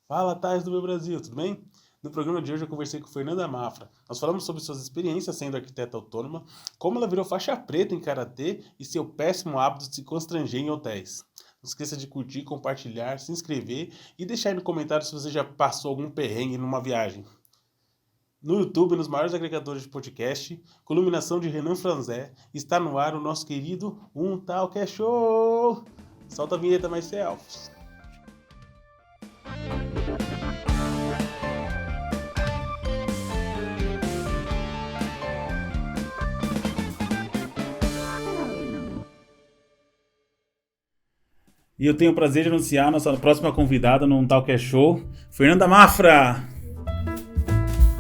Fala, Thais do meu Brasil, tudo bem? No programa de hoje eu conversei com Fernanda Mafra. Nós falamos sobre suas experiências sendo arquiteta autônoma, como ela virou faixa preta em karatê e seu péssimo hábito de se constranger em hotéis. Não esqueça de curtir, compartilhar, se inscrever e deixar aí no comentário se você já passou algum perrengue numa viagem. No YouTube, nos maiores agregadores de podcast, com iluminação de Renan Franzé, está no ar o nosso querido Um Tal Que É Show! Solta a vinheta, myself! E eu tenho o prazer de anunciar a nossa próxima convidada num Tal Que É Show, Fernanda Mafra!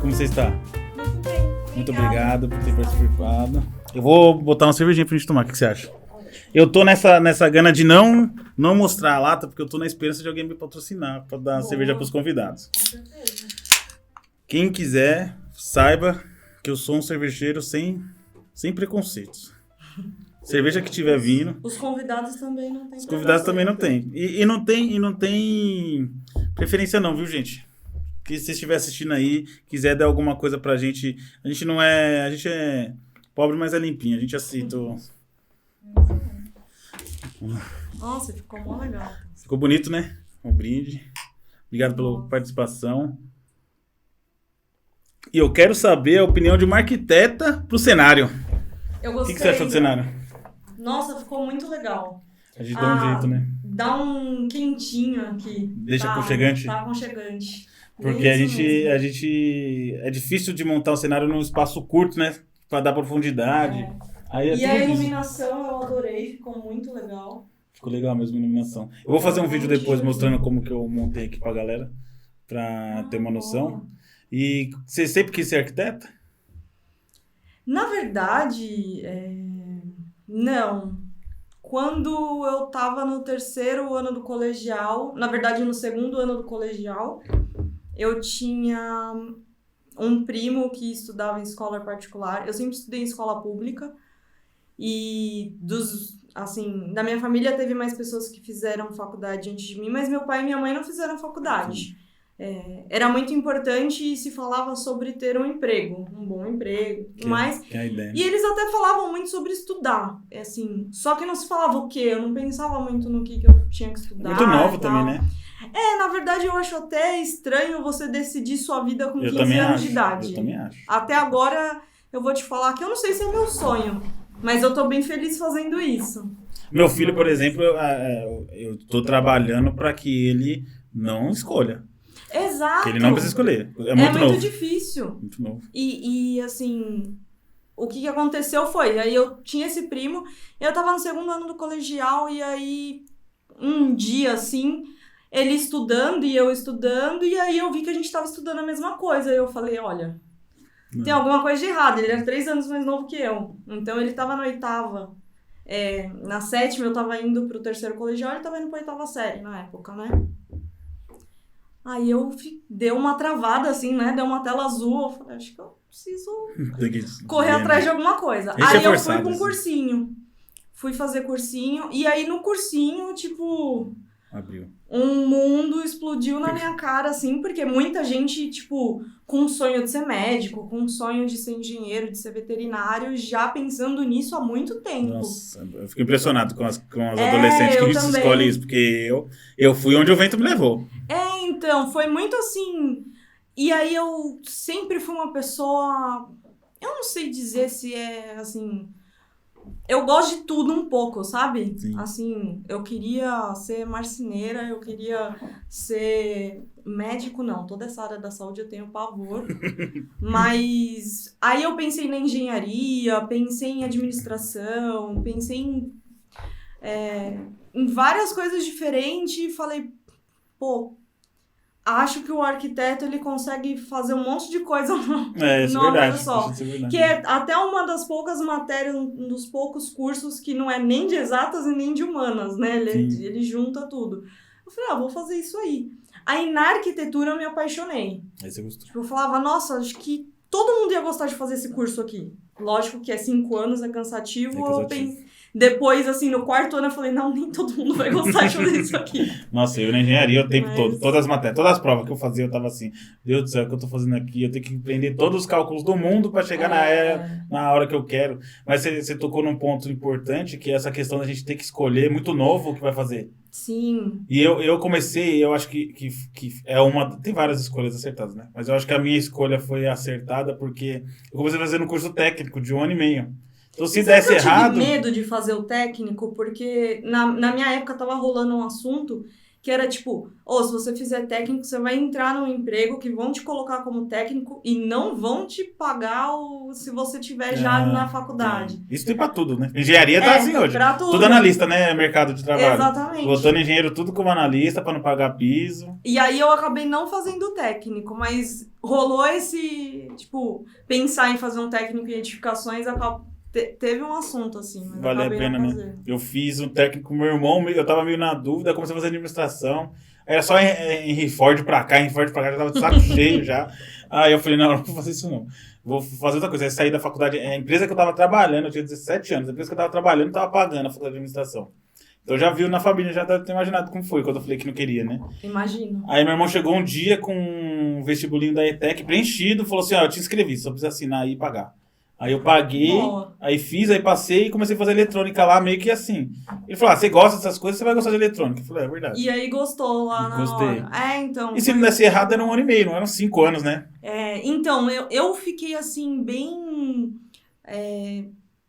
Como você está? Muito bem. Muito obrigado por ter participado. Eu vou botar uma cervejinha pra gente tomar, o que você acha? Eu tô nessa gana de não mostrar a lata, porque eu tô na esperança de alguém me patrocinar pra dar cerveja pros convidados. Com certeza. Quem quiser, saiba que eu sou um cervejeiro sem preconceitos. Cerveja que tiver vindo. Os convidados também não têm. Os convidados também não tem. E não tem preferência não, viu, gente? Que se você estiver assistindo aí, quiser dar alguma coisa pra gente, a gente é pobre, mas é limpinho, a gente aceita. Nossa, ficou mó legal. Ficou bonito, né? Um brinde. Obrigado pela participação. E eu quero saber a opinião de uma arquiteta pro cenário. Eu O gostei. que você achou do cenário? Nossa, ficou muito legal. A gente dá um jeito, né? Dá um quentinho aqui. Deixa aconchegante. Tá aconchegante. Porque Isso mesmo. a gente... É difícil de montar um cenário num espaço curto, né? Pra dar profundidade. É. Aí é E tudo a isso. iluminação eu adorei, ficou muito legal. Ficou legal mesmo a iluminação. Eu vou fazer um vídeo depois mostrando como que eu montei aqui pra galera. Pra ter uma noção. E você sempre quis ser arquiteta? Na verdade, não. Quando eu tava no terceiro ano do colegial, na verdade no segundo ano do colegial, eu tinha um primo que estudava em escola particular. Eu sempre estudei em escola pública e da minha família teve mais pessoas que fizeram faculdade antes de mim, mas meu pai e minha mãe não fizeram faculdade. Era muito importante e se falava sobre ter um emprego, um bom emprego, mas Que é a ideia. e eles até falavam muito sobre estudar, assim, só que não se falava o quê, eu não pensava muito no que eu tinha que estudar. Muito novo e tal. também, né? Na verdade eu acho até estranho você decidir sua vida com Eu 15 também anos acho. de idade. Eu também acho. Até agora eu vou te falar que eu não sei se é meu sonho, mas eu tô bem feliz fazendo isso. Meu filho, por exemplo, eu tô trabalhando pra que ele não escolha. Exato. Que ele não precisa escolher. É É muito muito novo. difícil. Muito novo. E assim, o que aconteceu foi, aí eu tinha esse primo, eu tava no segundo ano do colegial, e aí um dia, assim, ele estudando e eu estudando, e aí eu vi que a gente tava estudando a mesma coisa, e eu falei, olha, tem alguma coisa de errado, ele era 3 anos mais novo que eu, então ele tava na oitava, na sétima eu tava indo pro terceiro colegial, ele tava indo pra oitava série na época, né? Aí eu dei uma travada, assim, né? Deu uma tela azul. Eu falei, acho que eu preciso Tem que correr atrás de alguma coisa. Esse Aí é eu forçado, fui pra um assim. cursinho. Fui fazer cursinho. E aí no cursinho, tipo, Abriu. um mundo explodiu na minha cara, assim. Porque muita gente, tipo, com um sonho de ser médico, com um sonho de ser engenheiro, de ser veterinário, já pensando nisso há muito tempo. Nossa, eu fico impressionado com as adolescentes que eu isso também. escolhem isso. Porque eu fui onde o vento me levou. Então, foi muito assim. E aí eu sempre fui uma pessoa. Eu não sei dizer se é assim. Eu gosto de tudo um pouco, sabe? Sim. Assim, eu queria ser marceneira, eu queria ser médico, não. Toda essa área da saúde eu tenho pavor. Mas aí eu pensei na engenharia, pensei em administração, pensei em várias coisas diferentes e falei, pô, acho que o arquiteto ele consegue fazer um monte de coisa Isso numa é verdade. coisa só. Isso é verdade. Que é até uma das poucas matérias, um dos poucos cursos que não é nem de exatas e nem de humanas, né? Ele junta tudo. Eu falei, vou fazer isso aí. Aí na arquitetura eu me apaixonei. Aí você gostou. Tipo, eu falava, nossa, acho que todo mundo ia gostar de fazer esse curso aqui. Lógico que 5 anos, é cansativo. É cansativo. Depois, assim, no quarto ano eu falei, não, nem todo mundo vai gostar de fazer isso aqui. Nossa, eu na engenharia o tempo todo, todas as matérias, todas as provas que eu fazia, eu tava assim, Deus do céu, o que eu tô fazendo aqui? Eu tenho que aprender todos os cálculos do mundo pra chegar na hora que eu quero. Mas você tocou num ponto importante, que é essa questão da gente ter que escolher muito novo o que vai fazer. Sim. E eu comecei, eu acho que é uma... Tem várias escolhas acertadas, né? Mas eu acho que a minha escolha foi acertada porque eu comecei fazendo um curso técnico de 1 ano e meio. Então, se desse errado... Eu tive medo de fazer o técnico, porque na minha época tava rolando um assunto que era tipo, se você fizer técnico, você vai entrar num emprego que vão te colocar como técnico e não vão te pagar se você tiver já na faculdade. Isso tem pra tudo, né? Engenharia tá assim hoje. Pra tudo. Tudo analista, né? Mercado de trabalho. Exatamente. Botando engenheiro tudo como analista pra não pagar piso. E aí eu acabei não fazendo o técnico, mas rolou esse, tipo, pensar em fazer um técnico em edificações, teve um assunto, assim, mas vale a pena, né? Eu fiz um técnico com meu irmão, eu tava meio na dúvida, comecei a fazer administração. Era só Henry Ford pra cá, já tava de saco cheio já. Aí eu falei, não vou fazer isso não. Vou fazer outra coisa. Aí saí da faculdade, a empresa que eu tava trabalhando, eu tinha 17 anos, a empresa que eu tava trabalhando tava pagando a faculdade de administração. Então já viu na família, já deve ter imaginado como foi quando eu falei que não queria, né? Imagino. Aí meu irmão chegou um dia com um vestibulinho da ETEC preenchido, falou assim, eu te inscrevi, só precisa assinar aí e pagar. Aí eu paguei, aí fiz, aí passei e comecei a fazer eletrônica lá, meio que assim. Ele falou, você gosta dessas coisas, você vai gostar de eletrônica. Eu falei, é verdade. E aí gostou lá na hora. Então. E se não desse errado, era 1 ano e meio, não eram 5 anos, né? Então, eu fiquei assim, bem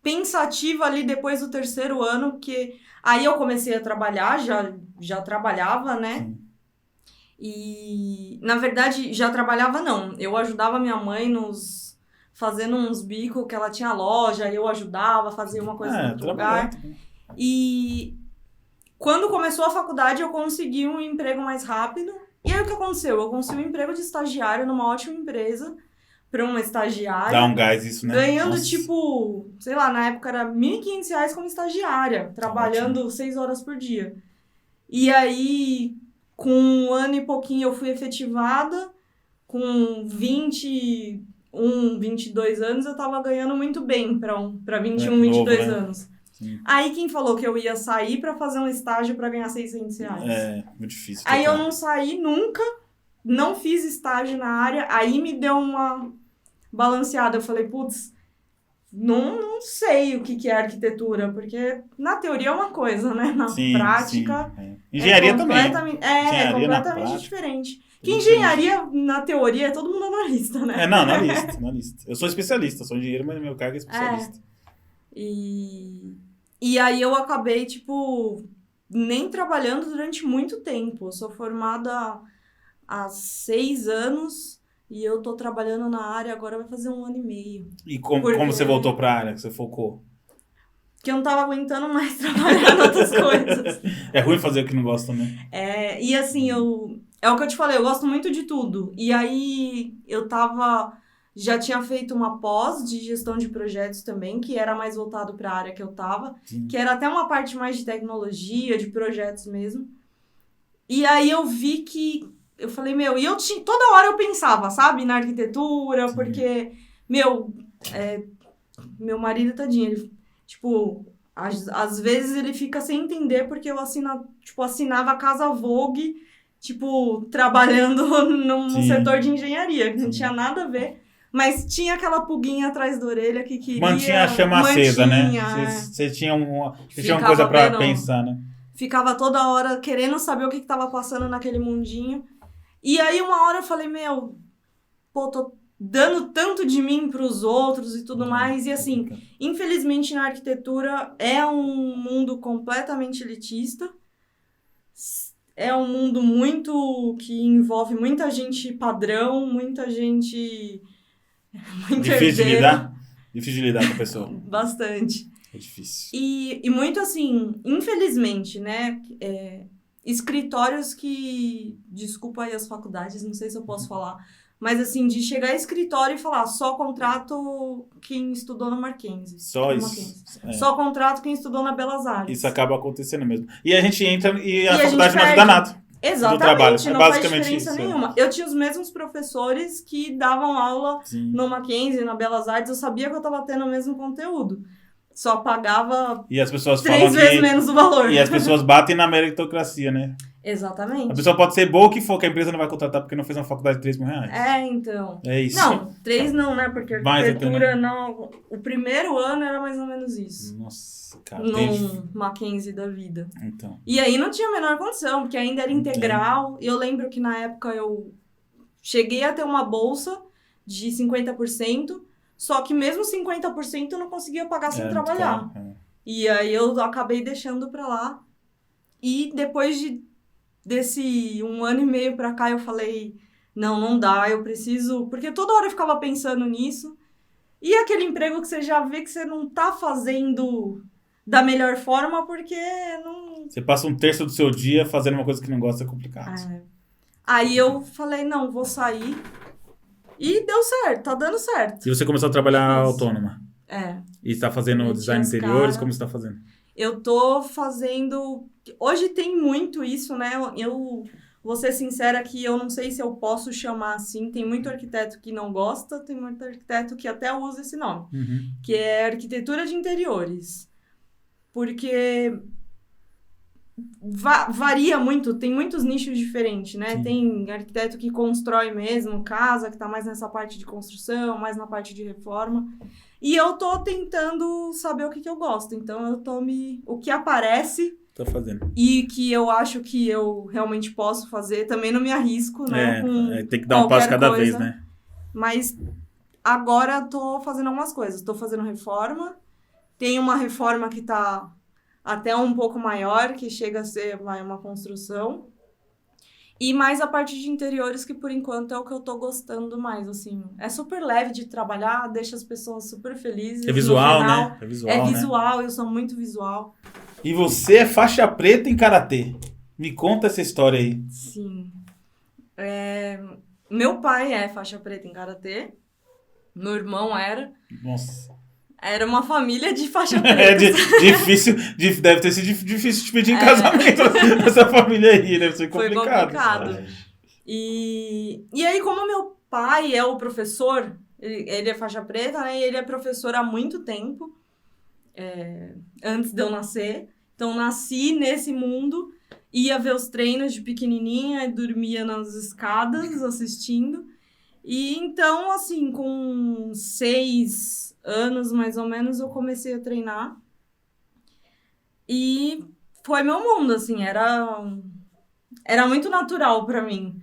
pensativa ali depois do 3º ano, porque aí eu comecei a trabalhar, já trabalhava, né? Sim. E, na verdade, já trabalhava não. Eu ajudava minha mãe fazendo uns bicos, que ela tinha loja, eu ajudava, fazia uma coisa no outro lugar. E quando começou a faculdade, eu consegui um emprego mais rápido. E aí o que aconteceu? Eu consegui um emprego de estagiário numa ótima empresa, para uma estagiária. Dá um gás isso, né? Ganhando, tipo, sei lá, na época era R$1.500 como estagiária, trabalhando 6 horas por dia. E aí, com 1 ano e pouquinho, eu fui efetivada, com 22 anos, eu tava ganhando muito bem pra 21, 22 anos. Sim. Aí quem falou que eu ia sair pra fazer um estágio pra ganhar R$600? É, muito difícil. Aí eu não saí nunca, não fiz estágio na área, aí me deu uma balanceada. Eu falei, putz, não sei o que é arquitetura, porque na teoria é uma coisa, né? Na prática... Sim. Engenharia também. É completamente diferente. Que engenharia, na teoria, é todo mundo analista, né? Analista. Eu sou especialista, sou engenheiro, mas meu cargo é especialista. E aí eu acabei, tipo, nem trabalhando durante muito tempo. Eu sou formada há 6 anos e eu tô trabalhando na área agora vai fazer 1 ano e meio. E como você voltou pra área que você focou? Que eu não tava aguentando mais trabalhar em outras coisas. É ruim fazer o que não gosta, né? E assim, é o que eu te falei, eu gosto muito de tudo. E aí, já tinha feito uma pós de gestão de projetos também, que era mais voltado para a área que eu tava, que era até uma parte mais de tecnologia, de projetos mesmo. E aí eu vi que, eu falei, toda hora eu pensava, sabe, na arquitetura, porque, meu marido, tadinho, ele, tipo... Às vezes ele fica sem entender porque eu assinava a Casa Vogue, tipo, trabalhando num setor de engenharia, que não tinha nada a ver, mas tinha aquela pulguinha atrás da orelha que queria... Mantinha a chama acesa, né? Você tinha uma coisa pra pensar, né? Ficava toda hora querendo saber o que tava passando naquele mundinho. E aí uma hora eu falei, tô dando tanto de mim pros outros e tudo mais. E assim, infelizmente na arquitetura é um mundo completamente elitista. É um mundo que envolve muita gente padrão, muita gente... Difícil de lidar com a pessoa. Bastante. É difícil. E muito assim, infelizmente, né? Escritórios que... Desculpa aí as faculdades, não sei se eu posso falar... Mas, assim, de chegar a escritório e falar, só contrato quem estudou no Mackenzie. Só isso. Só contrato quem estudou na Belas Artes. Isso acaba acontecendo mesmo. E a gente entra e a faculdade não ajuda nada. Exatamente, trabalho. Não faz diferença nenhuma. Eu tinha os mesmos professores que davam aula no Mackenzie, na Belas Artes. Eu sabia que eu estava tendo o mesmo conteúdo. só pagava E as pessoas 3 falam vezes que... menos o valor. E as pessoas batem na meritocracia, né? A Exatamente. pessoa pode ser boa o que for, que a empresa não vai contratar porque não fez uma faculdade de 3 mil reais. Então. É isso. Não, 3 não, né? Porque Mais arquitetura até, né? não... O primeiro ano era mais ou menos isso. Nossa, cara. No Mackenzie da vida. Então. E aí não tinha a menor condição, porque ainda era integral. E eu lembro que na época eu cheguei a ter uma bolsa de 50%, só que mesmo 50% eu não conseguia pagar sem trabalhar. E aí eu acabei deixando pra lá. E depois desse 1 ano e meio pra cá, eu falei, não dá, eu preciso... Porque toda hora eu ficava pensando nisso. E aquele emprego que você já vê que você não tá fazendo da melhor forma, porque não... Você passa 1/3 do seu dia fazendo uma coisa que não gosta, é complicado. Aí eu falei, não, vou sair. E deu certo, tá dando certo. E você começou a trabalhar autônoma? E está fazendo Meti design as interiores? cara. Como você está fazendo? Eu tô fazendo... Hoje tem muito isso, né? Eu vou ser sincera que eu não sei se eu posso chamar assim. Tem muito arquiteto que não gosta, tem muito arquiteto que até usa esse nome. Que é arquitetura de interiores. Porque varia muito, tem muitos nichos diferentes, né? Sim. Tem arquiteto que constrói mesmo casa, que tá mais nessa parte de construção, mais na parte de reforma. E eu tô tentando saber o que eu gosto. Então, eu tô o que aparece Tá fazendo. e que eu acho que eu realmente posso fazer, também não me arrisco, né? Tem que dar um passo cada vez, né? Mas agora tô fazendo algumas coisas. Tô fazendo reforma. Tem uma reforma que tá até um pouco maior, que chega a ser uma construção. E mais a parte de interiores, que por enquanto é o que eu tô gostando mais, assim. É super leve de trabalhar, deixa as pessoas super felizes. É visual, final, né? É visual, eu sou muito visual. E você é faixa preta em karatê. Me conta essa história aí. Sim. Meu pai é faixa preta em karatê. Meu irmão era. Nossa. Era uma família de faixa É preta. difícil, deve ter sido difícil te pedir em casamento essa família aí, deve ser complicado. Foi complicado. E aí, como meu pai é o professor, ele é faixa preta, né? E ele é professor há muito tempo, antes de eu nascer. Então, nasci nesse mundo, ia ver os treinos de pequenininha e dormia nas escadas assistindo. E então, assim, com 6 anos, mais ou menos, eu comecei a treinar. E foi meu mundo, assim, era muito natural pra mim.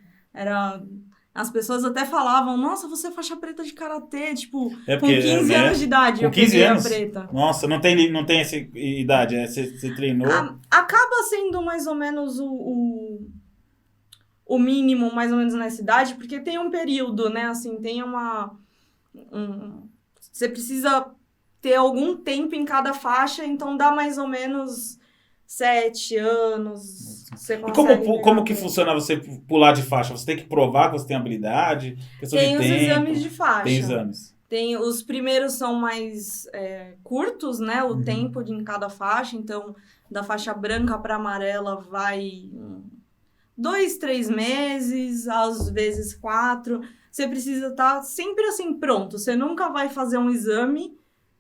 As pessoas até falavam, nossa, você é faixa preta de karatê, tipo, com 15 anos de idade com eu 15 peguei anos? a preta. Nossa, não tem essa idade, você treinou? Acaba sendo mais ou menos o mínimo, mais ou menos, nessa idade, porque tem um período, né, assim, tem você precisa ter algum tempo em cada faixa, então dá mais ou menos 7 anos. Você E consegue como que funciona você pular de faixa? Você tem que provar que você tem habilidade? Tem os exames de faixa. Tem exames. Os primeiros são mais curtos, né? O tempo em cada faixa. Então, da faixa branca para amarela vai 2, 3 meses, às vezes 4. Você precisa estar sempre assim pronto. Você nunca vai fazer um exame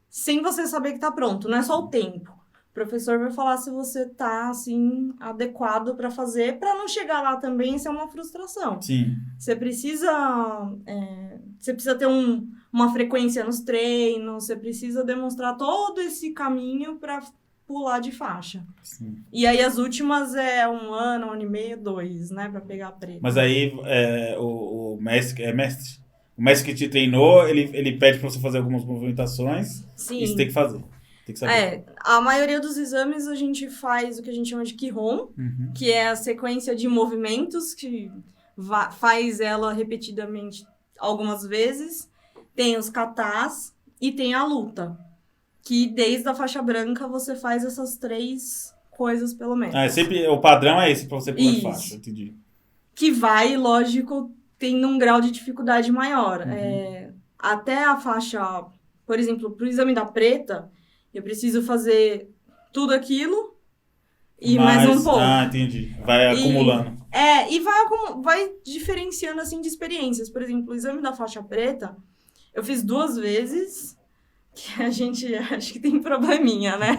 sem você saber que está pronto. Não é só o tempo. O professor vai falar se você está assim adequado para fazer, para não chegar lá também e ser uma frustração. Sim. Você precisa ter uma frequência nos treinos, você precisa demonstrar todo esse caminho para pular de faixa. Sim. E aí as últimas 1 ano, 1 ano e meio, 2, né, para pegar a preta. Mas aí o mestre, o mestre que te treinou, ele pede para você fazer algumas movimentações. Sim. E você tem que fazer. Tem que saber. A maioria dos exames a gente faz o que a gente chama de Kihon, que é a sequência de movimentos que faz ela repetidamente algumas vezes. Tem os katas e tem a luta, que desde a faixa branca você faz essas 3 coisas pelo menos. Sempre o padrão é esse para você pular de Isso. faixa, entendi. Que vai, lógico, tendo um grau de dificuldade maior. Até a faixa, por exemplo, para o exame da preta, eu preciso fazer tudo aquilo e mais um pouco. Entendi. Vai acumulando. E vai diferenciando, assim, de experiências. Por exemplo, o exame da faixa preta, eu fiz 2 vezes, que a gente acho que tem probleminha, né?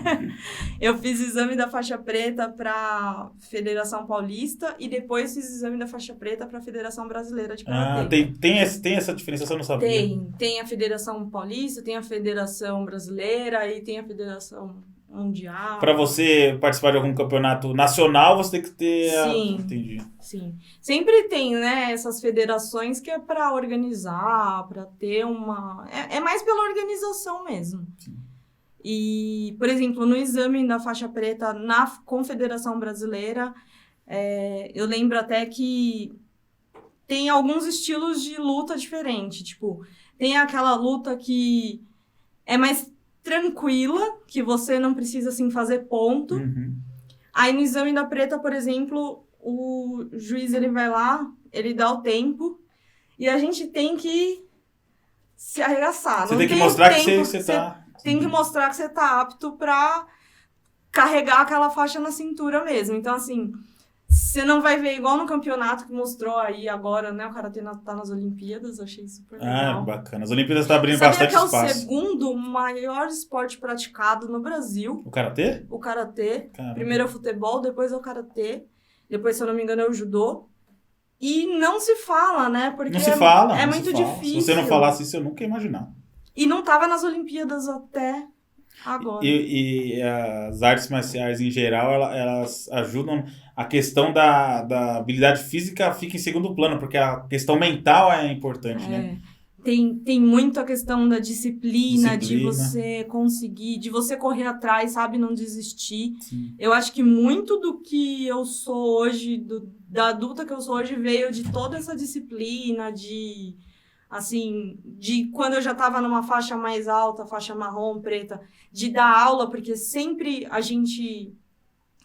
Eu fiz exame da faixa preta para Federação Paulista e depois fiz exame da faixa preta para Federação Brasileira de Karatê. Tem essa diferença, eu não sabia. Tem a Federação Paulista, tem a Federação Brasileira e tem a Federação Mundial. Para você participar de algum campeonato nacional, você tem que ter... Sim, entendi. Sim. Sempre tem, né, essas federações que é para organizar, para ter uma... É mais pela organização mesmo. Sim. E, por exemplo, no exame da faixa preta na Confederação Brasileira, eu lembro até que tem alguns estilos de luta diferentes. Tipo, tem aquela luta que é mais tranquila, que você não precisa, assim, fazer ponto. Uhum. Aí, no exame da preta, por exemplo, o juiz, ele vai lá, ele dá o tempo, e a gente tem que se arregaçar. Você Não tem que mostrar que tempo, você tá... Tem que mostrar que você tá apto pra carregar aquela faixa na cintura mesmo. Então, assim, você não vai ver igual no campeonato que mostrou aí agora, né? O Karatê tá nas Olimpíadas, eu achei super legal. Bacana. As Olimpíadas estão abrindo Sabia bastante que é espaço. o segundo maior esporte praticado no Brasil, O Karatê? o Karatê. Caramba. Primeiro é o futebol, depois é o Karatê. Depois, se eu não me engano, é o judô. E não se fala, né? Porque Não se fala. é não muito se fala. difícil. Se você não falasse isso, eu nunca ia imaginar. E não tava nas Olimpíadas até agora. E as artes marciais, em geral, elas ajudam... A questão da habilidade física fica em segundo plano, porque a questão mental é importante, né? Tem muito a questão da disciplina, de você conseguir, de você correr atrás, sabe? Não desistir. Sim. Eu acho que muito do que eu sou hoje, da adulta que eu sou hoje, veio de toda essa disciplina, de quando eu já estava numa faixa mais alta, faixa marrom, preta, de dar aula, porque sempre a gente...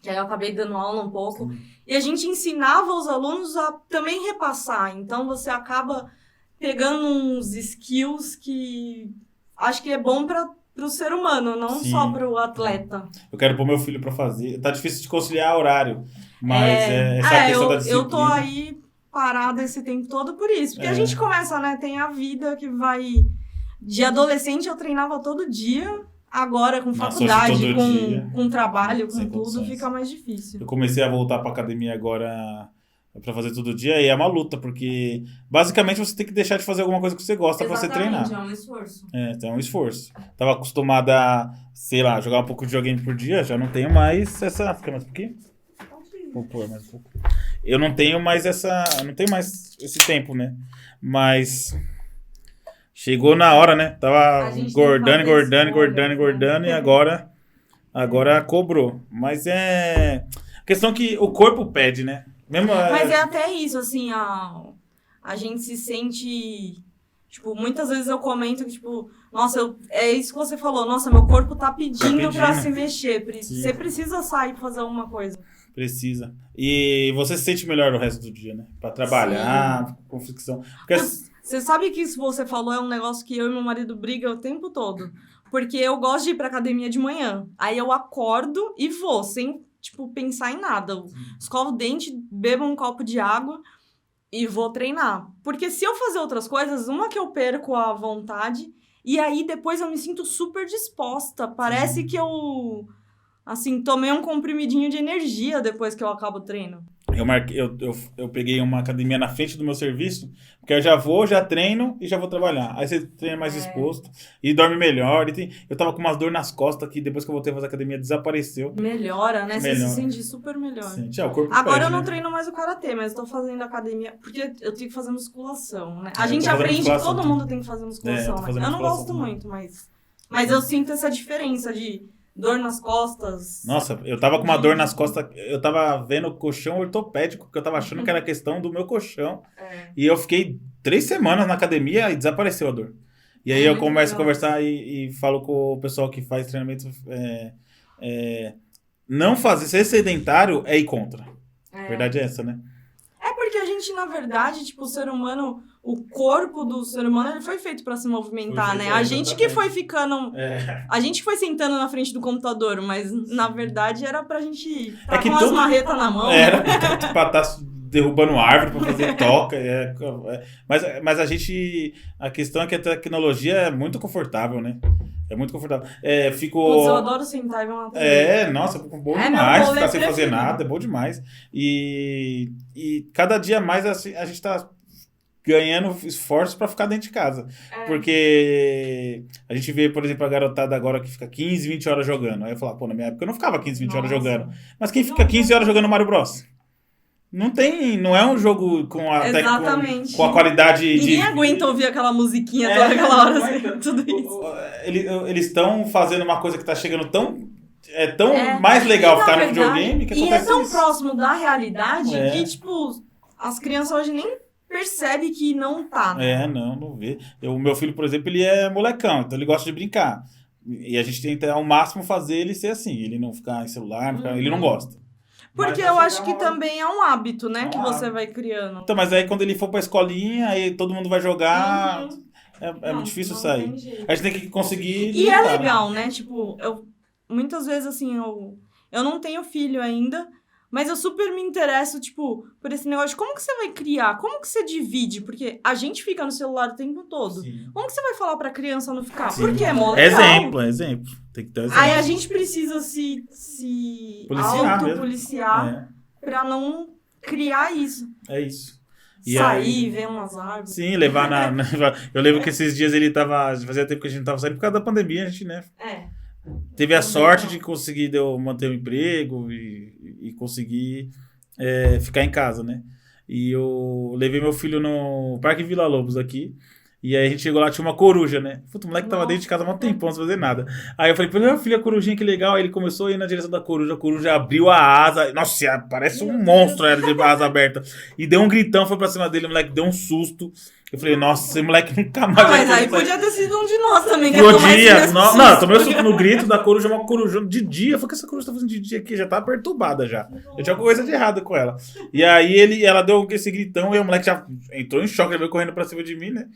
que aí eu acabei dando aula um pouco, Sim. E a gente ensinava os alunos a também repassar. Então, você acaba pegando uns skills que acho que é bom para o ser humano, não Sim. só para o atleta. Eu quero pôr meu filho para fazer. Tá difícil de conciliar horário, mas essa questão da disciplina... Eu tô aí parada esse tempo todo por isso. Porque a gente começa, né? Tem a vida que vai... De adolescente eu treinava todo dia... Agora, com faculdade, com trabalho, com tudo, fica mais difícil. Eu comecei a voltar pra academia agora pra fazer todo dia e é uma luta, porque basicamente você tem que deixar de fazer alguma coisa que você gosta pra você treinar. É um esforço. É um esforço. Tava acostumada a, sei lá, jogar um pouco de videogame por dia, já não tenho mais essa... Fica mais um pouquinho? Vou pôr mais um pouco. Eu não tenho mais esse tempo, né? Mas... Chegou na hora, né? Tava engordando e agora cobrou. Mas é questão que o corpo pede, né? Mas é até isso, assim, a gente se sente... Tipo, muitas vezes eu comento que, tipo, nossa, é isso que você falou, nossa, meu corpo tá pedindo pra se mexer. Você precisa sair pra fazer alguma coisa. Precisa. E você se sente melhor o resto do dia, né? Pra trabalhar, com fricção. Porque... Você sabe que isso que você falou é um negócio que eu e meu marido brigam o tempo todo. Porque eu gosto de ir pra academia de manhã. Aí eu acordo e vou, sem, tipo, pensar em nada. Eu escovo o dente, bebo um copo de água e vou treinar. Porque se eu fazer outras coisas, uma que eu perco a vontade, e aí depois eu me sinto super disposta. Parece que eu, assim, tomei um comprimidinho de energia depois que eu acabo o treino. Eu peguei uma academia na frente do meu serviço, porque eu já vou, já treino e já vou trabalhar. Aí você treina mais disposto e dorme melhor. Eu tava com umas dor nas costas que depois que eu voltei a fazer academia desapareceu. Melhora, né? Você se sente super melhor. Sente, o corpo agora pede, eu não né? Treino mais o karatê, mas eu tô fazendo academia, porque eu tenho que fazer musculação, né? A gente aprende que todo mundo tem que fazer musculação, né? Eu não gosto muito, mas eu sinto essa diferença de dor nas costas. Nossa, eu tava com uma dor nas costas, eu tava vendo o colchão ortopédico, porque eu tava achando que era questão do meu colchão. E eu fiquei 3 semanas na academia e desapareceu a dor. E aí eu começo a conversar e falo com o pessoal que faz treinamento. Não fazer, ser sedentário é ir contra. A verdade é essa, né? É porque a gente, na verdade, tipo, o ser humano, o corpo do ser humano, ele foi feito pra se movimentar, né? A gente que foi ficando... A gente foi sentando na frente do computador, mas, na verdade, era pra gente estar com as marretas na mão. Era pra estar derrubando árvore para fazer toca. Mas a questão é que a tecnologia é muito confortável, né? É muito confortável. Putz, eu adoro sentar e ver uma TV. Nossa, é bom É demais, meu rolê ficar sem fazer preferido. nada, é bom demais. E cada dia mais assim, a gente tá ganhando esforços para ficar dentro de casa. Porque a gente vê, por exemplo, a garotada agora que fica 15, 20 horas jogando. Aí eu falo, pô, na minha época eu não ficava 15, 20 horas Nossa. jogando. Mas quem fica 15 horas jogando Mario Bros? Não é um jogo Exatamente. com a qualidade Ninguém aguenta ouvir aquela musiquinha toda aquela hora, assim, tudo isso. Eles estão fazendo uma coisa que tá chegando tão mais legal E, na ficar no verdade, videogame que E é acontece tão isso. próximo da realidade É. que, tipo, as crianças hoje nem percebem que não tá. Né? Não vê. O meu filho, por exemplo, ele é molecão, então ele gosta de brincar. E a gente tenta ao máximo fazer ele ser assim, ele não ficar em celular, ele não gosta. Porque Mas eu vai acho chegar que uma hora- também é um hábito, né? É um Que você hábito. vai criando. Então, mas aí quando ele for pra escolinha, aí todo mundo vai jogar, Uhum. é Não, muito difícil não sair. tem jeito. A gente tem que conseguir E é limitar, né? legal, né? Tipo, muitas vezes, assim, eu não tenho filho ainda, mas eu super me interesso, tipo, por esse negócio de como que você vai criar, como que você divide, porque a gente fica no celular o tempo todo. Sim. Como que você vai falar pra criança não ficar? Sim. Porque é mó legal. Exemplo. Tem que ter exemplo. Aí a gente precisa se Policiar autopoliciar pra não criar isso. É isso. E Sair, ver umas árvores. Sim, levar eu lembro que esses dias ele tava. Fazia tempo que a gente não tava saindo por causa da pandemia, a gente, né? Teve a sorte de conseguir manter o emprego e conseguir ficar em casa, né? E eu levei meu filho no Parque Vila Lobos aqui. E aí a gente chegou lá, tinha uma coruja, né? Puta, o moleque tava dentro de casa há um tempão sem fazer nada. Aí eu falei, pô, meu filho, a corujinha, que legal. Aí ele começou a ir na direção da coruja, a coruja abriu a asa. Nossa, parece um monstro, era de asa aberta. E deu um gritão, foi pra cima dele, o moleque deu um susto. Eu falei, nossa, esse moleque nunca mais Mas vai aí sair. podia ter sido um de nós também. Que ia tomar esse Podia. mesmo Não, susto. eu tomei um susto no grito da coruja, uma coruja de dia. Eu falei, o que essa coruja tá fazendo de dia aqui? Já tá perturbada já. Eu tinha alguma coisa de errado com ela. E aí ela deu esse gritão e o moleque já entrou em choque, já veio correndo pra cima de mim, né?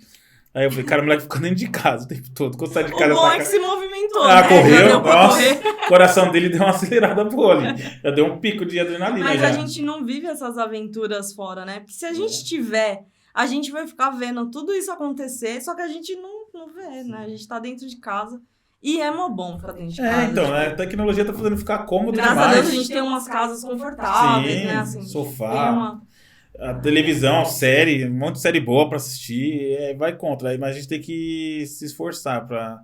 Aí eu falei, cara, o moleque ficou dentro de casa o tempo todo. Quando sai de casa, O bom tá é que se movimentou, Ah, né? correu. Já deu pra Nossa, correr. o coração dele deu uma acelerada boa ali. Já deu um pico de adrenalina. Mas já. a gente não vive essas aventuras fora, né? Porque se a gente tiver, a gente vai ficar vendo tudo isso acontecer, só que a gente não vê, né? A gente tá dentro de casa. E é mó bom ficar dentro de casa. Então, a tecnologia tá fazendo ficar cômodo Graças demais. a Deus a gente tem umas casas confortáveis, Sim, né? Assim, sofá. tem uma... A televisão, série, um monte de série boa pra assistir, vai contra. Mas a gente tem que se esforçar pra...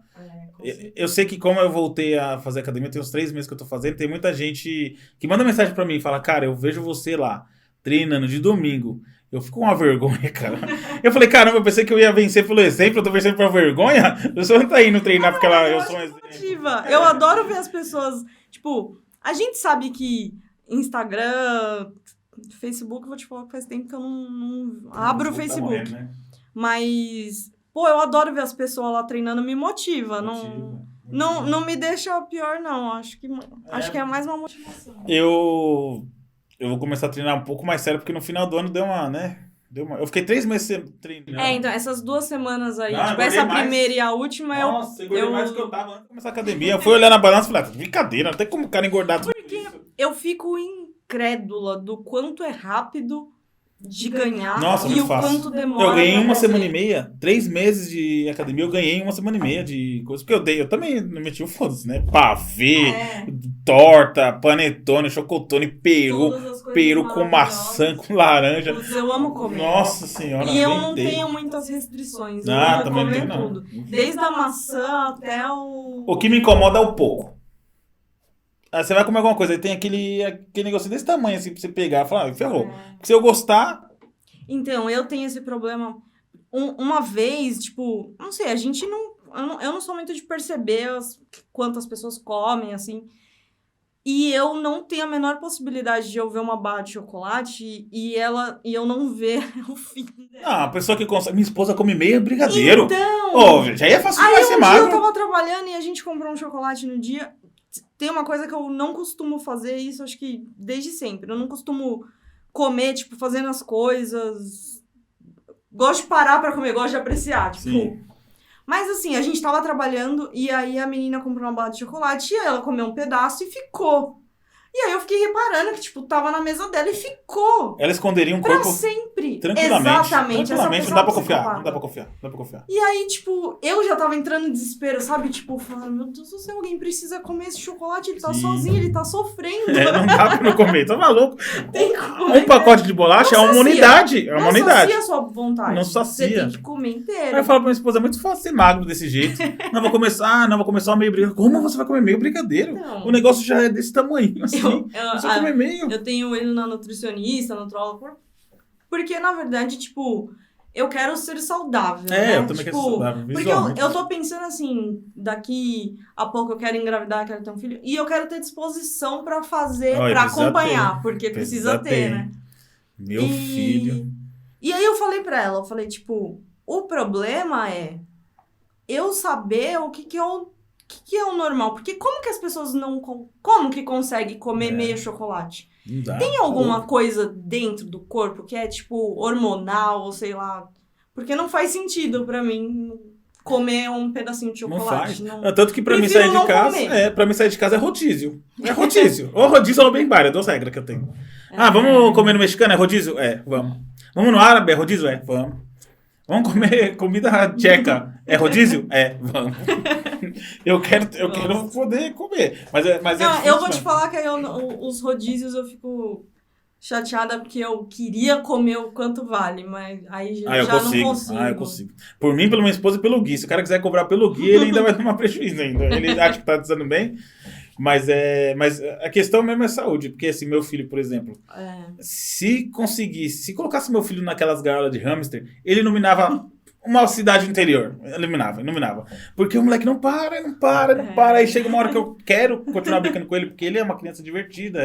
Eu sei que como eu voltei a fazer academia, tem uns 3 meses que eu tô fazendo, tem muita gente que manda mensagem pra mim e fala, cara, eu vejo você lá, treinando de domingo. Eu fico com uma vergonha, cara. Eu falei, caramba, eu pensei que eu ia vencer pelo exemplo, eu tô vencendo por vergonha? A pessoa não tá indo treinar porque eu sou um exemplo. Eu adoro ver as pessoas, tipo, a gente sabe que Instagram, Facebook, vou te falar que faz tempo que eu não abro o Facebook. Tá morrendo, né? Mas, pô, eu adoro ver as pessoas lá treinando, me motiva. Não me deixa pior, não. Acho que é mais uma motivação. Eu vou começar a treinar um pouco mais sério, porque no final do ano deu uma, né? Eu fiquei 3 meses sem treinar. Então, essas 2 semanas aí, Não, tipo, engordei essa mais. primeira e a última, Nossa, engordei mais do que eu tava antes de começar a academia. Eu fui olhar na balança e falei, brincadeira, não tem como o cara engordar tudo isso. eu fico incrédula do quanto é rápido de ganhar Nossa, e muito o fácil. quanto demora. Eu ganhei pra uma fazer. semana e meia, 3 meses de academia, eu ganhei uma semana e meia de coisa. Porque eu também não meti o foda-se, né? Pavê, torta, panetone, chocotone, peru Todas as coisas com maravilhosas. maçã, com laranja. Putz, eu amo comer. Nossa senhora, E eu não arrebentei. tenho muitas restrições. Eu Ah, amo também não comer tenho, não. tudo. Desde a maçã até o... O que me incomoda é o pouco. Aí você vai comer alguma coisa, aí tem aquele negócio desse tamanho assim pra você pegar. Falar, ferrou. Porque se eu gostar. Então, eu tenho esse problema. Uma vez, tipo, não sei, a gente não... Eu não sou muito de perceber quantas pessoas comem, assim. E eu não tenho a menor possibilidade de eu ver uma barra de chocolate e eu não ver o fim dela. Ah, a pessoa que consegue. Minha esposa come meio brigadeiro. Então... Ô, já ia fácil Aí vai ser um dia eu magro. tava trabalhando e a gente comprou um chocolate no dia. Tem uma coisa que eu não costumo fazer, isso acho que desde sempre. Eu não costumo comer, tipo, fazendo as coisas. Gosto de parar pra comer, gosto de apreciar, tipo. Sim. Mas assim, a gente tava trabalhando e aí a menina comprou uma barra de chocolate e ela comeu um pedaço e ficou. E aí eu fiquei reparando que, tipo, tava na mesa dela e ficou. Ela esconderia um Pra corpo sempre. tranquilamente. Exatamente. Tranquilamente, não dá pra confiar. Não dá pra confiar. Não dá pra confiar. E aí, tipo, eu já tava entrando em desespero, sabe? Tipo, falando, meu Deus do céu, alguém precisa comer esse chocolate, ele tá Sim. sozinho, ele tá sofrendo. Não dá pra não comer. Tá maluco? Tem que comer. Um pacote de bolacha é uma unidade. É uma unidade. Não sacia a sua vontade. Não sacia. Você tem que comer inteiro. Aí eu falo pra minha esposa, é muito fácil ser magro desse jeito. Não, vou começar o meio brigadeiro. Como você vai comer meio brigadeiro? Não. O negócio já é desse tamanho, assim. Você vai comer meio. Eu tenho ele na nutricionista, nutróloga, porque, na verdade, tipo, eu quero ser saudável, né? Eu também quero ser saudável, Porque eu tô pensando assim, daqui a pouco eu quero engravidar, quero ter um filho, e eu quero ter disposição pra fazer, pra acompanhar, porque precisa ter, né? Meu filho. E aí eu falei pra ela, tipo, o problema é eu saber o que é o normal, porque como que as pessoas não... Como que consegue comer meio chocolate? Não dá. Tem alguma coisa dentro do corpo que é, tipo, hormonal, ou sei lá... Porque não faz sentido pra mim comer um pedacinho de chocolate. Não faz. Tanto que pra mim sair de casa... pra mim sair de casa é rodízio. É rodízio. Ou rodízio ou bem bar, é 2 regras que eu tenho. Vamos comer no mexicano? É rodízio? Vamos. Vamos no árabe? É rodízio? Vamos. Vamos comer comida tcheca? É rodízio? Vamos. Eu quero poder comer. Mas não, eu vou te falar que aí os rodízios eu fico chateada porque eu queria comer o quanto vale, mas aí já não consigo. Eu consigo. Por mim, pela minha esposa e pelo Gui. Se o cara quiser cobrar pelo Gui, ele ainda vai tomar prejuízo ainda. Ele acha que tá dizendo bem. Mas a questão mesmo é saúde. Porque assim, meu filho, por exemplo, se colocasse meu filho naquelas gaiolas de hamster, ele iluminava uma cidade interior. Iluminava. Porque o moleque não para. Aí chega uma hora que eu quero continuar brincando com ele, porque ele é uma criança divertida.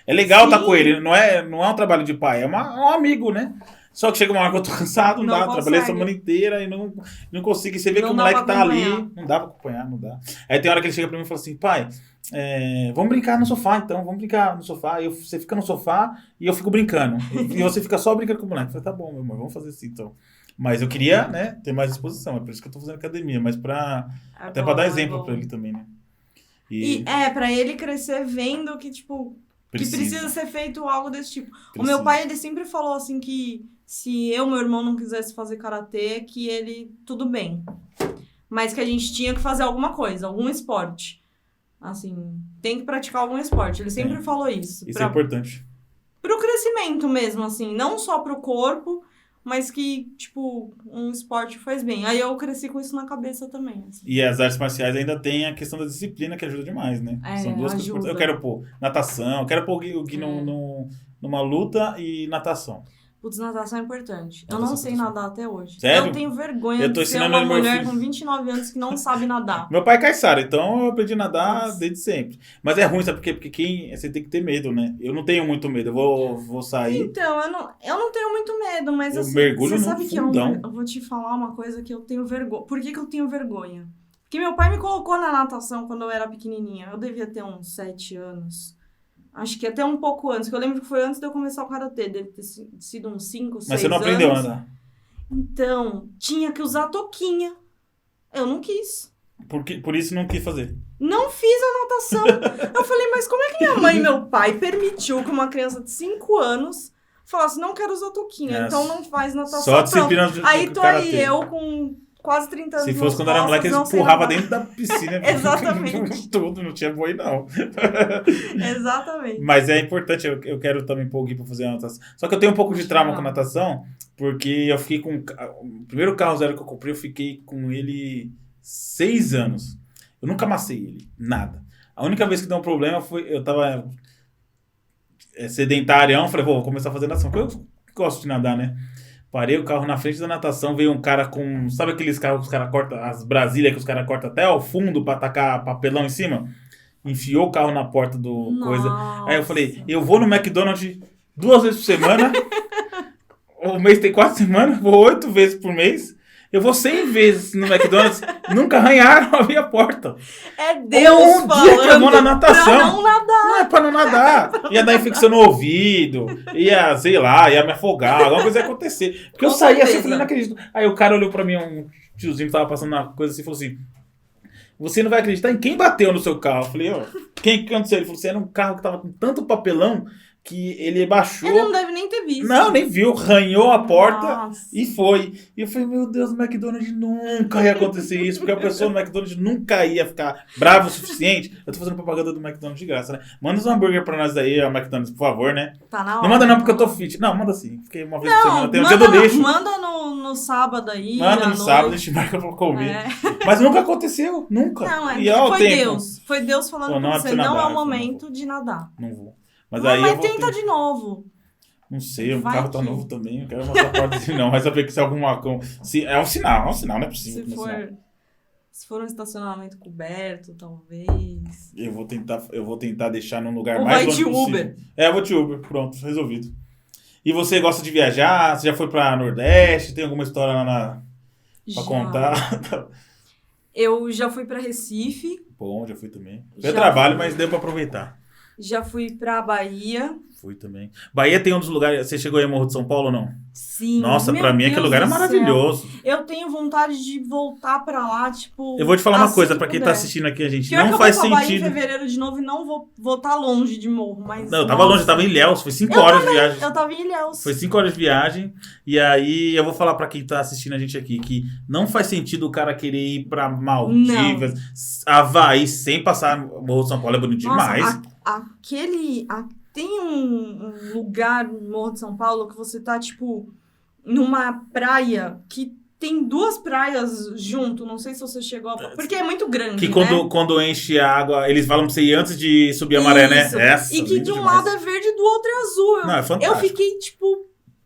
É legal estar com ele. Não é um trabalho de pai, é um amigo, né? Só que chega uma hora que eu tô cansado, não dá. Consegue. Trabalhei a semana inteira e não consigo. E você vê que o moleque tá ali. Não dá pra acompanhar, não dá. Aí tem hora que ele chega pra mim e fala assim, pai, vamos brincar no sofá então, vamos brincar no sofá. Você fica no sofá e eu fico brincando. E você fica só brincando com o moleque. Eu falei, tá bom, meu amor, vamos fazer assim então. Mas eu queria, né, ter mais disposição. É por isso que eu tô fazendo academia. Mas até pra dar exemplo pra ele também, né? E pra ele crescer vendo que, tipo, que precisa ser feito algo desse tipo. O meu pai, ele sempre falou assim que se eu e meu irmão não quisesse fazer karatê, que ele, tudo bem. Mas que a gente tinha que fazer alguma coisa, algum esporte. Assim, tem que praticar algum esporte. Ele sempre falou isso. Isso é importante. Pro crescimento mesmo, assim. Não só pro corpo, mas que, tipo, um esporte faz bem. Aí eu cresci com isso na cabeça também. Assim. E as artes marciais ainda tem a questão da disciplina, que ajuda demais, né? São duas coisas importantes. Eu quero pôr natação, eu quero pôr o Gui numa luta e natação. Putz, natação é importante. Eu não sei nadar até hoje. Sério? Eu tenho vergonha de ser uma mulher com 29 anos que não sabe nadar. Meu pai é caiçara, então eu aprendi a nadar desde sempre. Mas é ruim, sabe por quê? Porque você tem que ter medo, né? Eu não tenho muito medo, eu vou sair... Então, eu não tenho muito medo, mas assim, mergulho você sabe fundão. que eu vou te falar uma coisa que eu tenho vergonha. Por que eu tenho vergonha? Porque meu pai me colocou na natação quando eu era pequenininha. Eu devia ter uns 7 anos. Acho que até um pouco antes, que eu lembro que foi antes de eu começar o karatê, deve ter sido uns 5, 6 anos. Mas você não aprendeu a nadar? Então, tinha que usar touquinha. Eu não quis. Por isso não quis fazer? Não fiz a natação. Eu falei, mas como é que minha mãe e meu pai permitiu que uma criança de 5 anos falasse, não quero usar touquinha, então não faz natação. Só disciplina do Aí tô aí eu com quase 30 anos. Se fosse quando era moleque, eles empurravam dentro da piscina. Exatamente. Tudo, não tinha boi, não. Exatamente. Mas é importante, eu quero também pôr o Gui pra fazer a natação. Só que eu tenho um pouco de trauma com natação, porque eu fiquei com... O primeiro carro zero que eu comprei, eu fiquei com ele 6 anos. Eu nunca amassei ele, nada. A única vez que deu um problema foi... Eu tava sedentário, falei, vou começar a fazer natação. Porque eu gosto de nadar, né? Parei o carro na frente da natação, veio um cara com... Sabe aqueles carros que os caras cortam, as Brasília que os caras cortam até ao fundo pra tacar papelão em cima? Enfiou o carro na porta do coisa. Aí eu falei, eu vou no McDonald's 2 vezes por semana. O mês tem 4 semanas, vou 8 vezes por mês. Eu vou 100 vezes no McDonald's, nunca arranharam a minha porta. É Deus falando dia que eu vou na natação. Pra não nadar. Não é pra não nadar. Ia dar infecção no ouvido, ia, sei lá, ia me afogar, alguma coisa ia acontecer. Porque eu saía assim, eu falei, não acredito. Aí o cara olhou pra mim, um tiozinho que tava passando na coisa assim, e falou assim, você não vai acreditar em quem bateu no seu carro. Eu falei, ó, quem que aconteceu? Ele falou assim, era um carro que tava com tanto papelão que ele baixou. Ele não deve nem ter visto. Não, nem viu, ranhou a porta Nossa. e foi. E eu falei, meu Deus, no McDonald's nunca ia acontecer isso, porque a pessoa no McDonald's nunca ia ficar brava o suficiente. Eu tô fazendo propaganda do McDonald's de graça, né? Manda uns hambúrguer pra nós aí, a McDonald's, por favor, né? Tá na hora. Não manda não, porque eu tô fit. Não, manda sim. Fiquei uma vez por Não, semana. Tem o dia do lixo. manda no sábado aí. Manda à no sábado, a noite. gente marca pra comer. É. Mas nunca aconteceu, nunca. Não, E ó, o foi tempo. Deus. Foi Deus falando Pô, não com é pra você. você Não nadar, é o eu falei, momento de nadar. Não vou. Mas Não, aí mas eu vou tenta ter... de novo. Não sei, o Vai carro tá que- novo também, não quero mostrar a porta assim não, mas saber que se é alguma... É um sinal, não é possível. Se que não é um sinal. for um estacionamento coberto, talvez. Eu vou tentar deixar num lugar Ou mais vai longe de possível. Uber. Eu vou de Uber, pronto, resolvido. E você gosta de viajar? Você já foi pra Nordeste? Tem alguma história lá pra Já. contar? Eu já fui pra Recife, Bom, já fui também. Já Foi trabalho, fui. mas deu pra aproveitar. já fui pra Bahia. Fui também. Bahia tem um dos lugares... Você chegou aí em Morro de São Paulo ou não? Sim. Nossa, meu pra mim aquele Deus lugar é do céu. maravilhoso. Eu tenho vontade de voltar pra lá, tipo. Eu vou te falar uma assim coisa, que pra quem tá puder. assistindo aqui, a gente Pior que não eu faz vou pra Bahia em sentido... fevereiro de novo e não vou estar longe de Morro, mas. Não, eu tava nossa. longe, eu tava em Ilhéus, foi 5 horas de viagem. Eu tava em Ilhéus. Foi 5 horas de viagem, e aí eu vou falar pra quem tá assistindo a gente aqui, que não faz sentido o cara querer ir pra Maldivas, Havaí, sem passar Morro de São Paulo, é bonito Nossa, demais. tem um lugar no Morro de São Paulo que você tá, tipo, numa praia que tem duas praias junto. Não sei se você chegou a... Porque é muito grande, Que né? quando enche a água, eles falam pra você ir antes de subir a maré, Isso. né? Essa, E que lindo de um demais. lado é verde e do outro é azul. Não, é Eu fantástico. fiquei, tipo,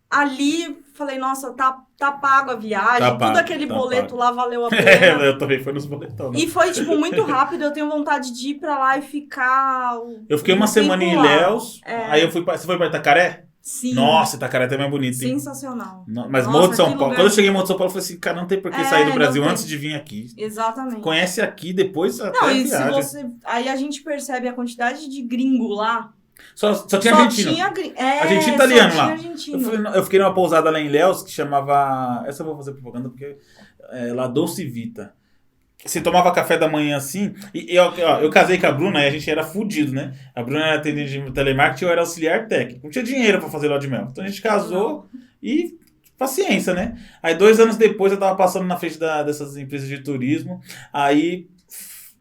ali... Falei, nossa, tá pago a viagem. Tá Tudo pago, aquele tá boleto pago. lá valeu a pena. É, eu também fui nos boletões. E foi, tipo, muito rápido. Eu tenho vontade de ir pra lá e ficar... Eu fiquei uma um tempo semana em lá. Ilhéus, É. aí você foi pra Itacaré? Sim. Nossa, Itacaré também é bonito, hein? Sensacional. Mas Nossa, Morro de São que Paulo, lugar. quando eu cheguei em Morro de São Paulo, eu falei assim, cara, não tem por que sair do não Brasil tem. antes de vir aqui. Exatamente. Conhece aqui, depois até Não, e se viaja. você... Aí a gente percebe a quantidade de gringo lá. Só tinha argentino. Tinha gringo. É, Argentino e italiano só lá. tinha argentino. Eu fiquei numa pousada lá em Ilhéus que chamava... Essa eu vou fazer propaganda porque... La Dolce Vita. Você tomava café da manhã assim... E eu casei com a Bruna e a gente era fudido, né? A Bruna era atendente de telemarketing e eu era auxiliar técnico. Não tinha dinheiro pra fazer lua de mel. Então a gente casou e... Paciência, né? Aí 2 anos depois eu tava passando na frente dessas empresas de turismo. Aí...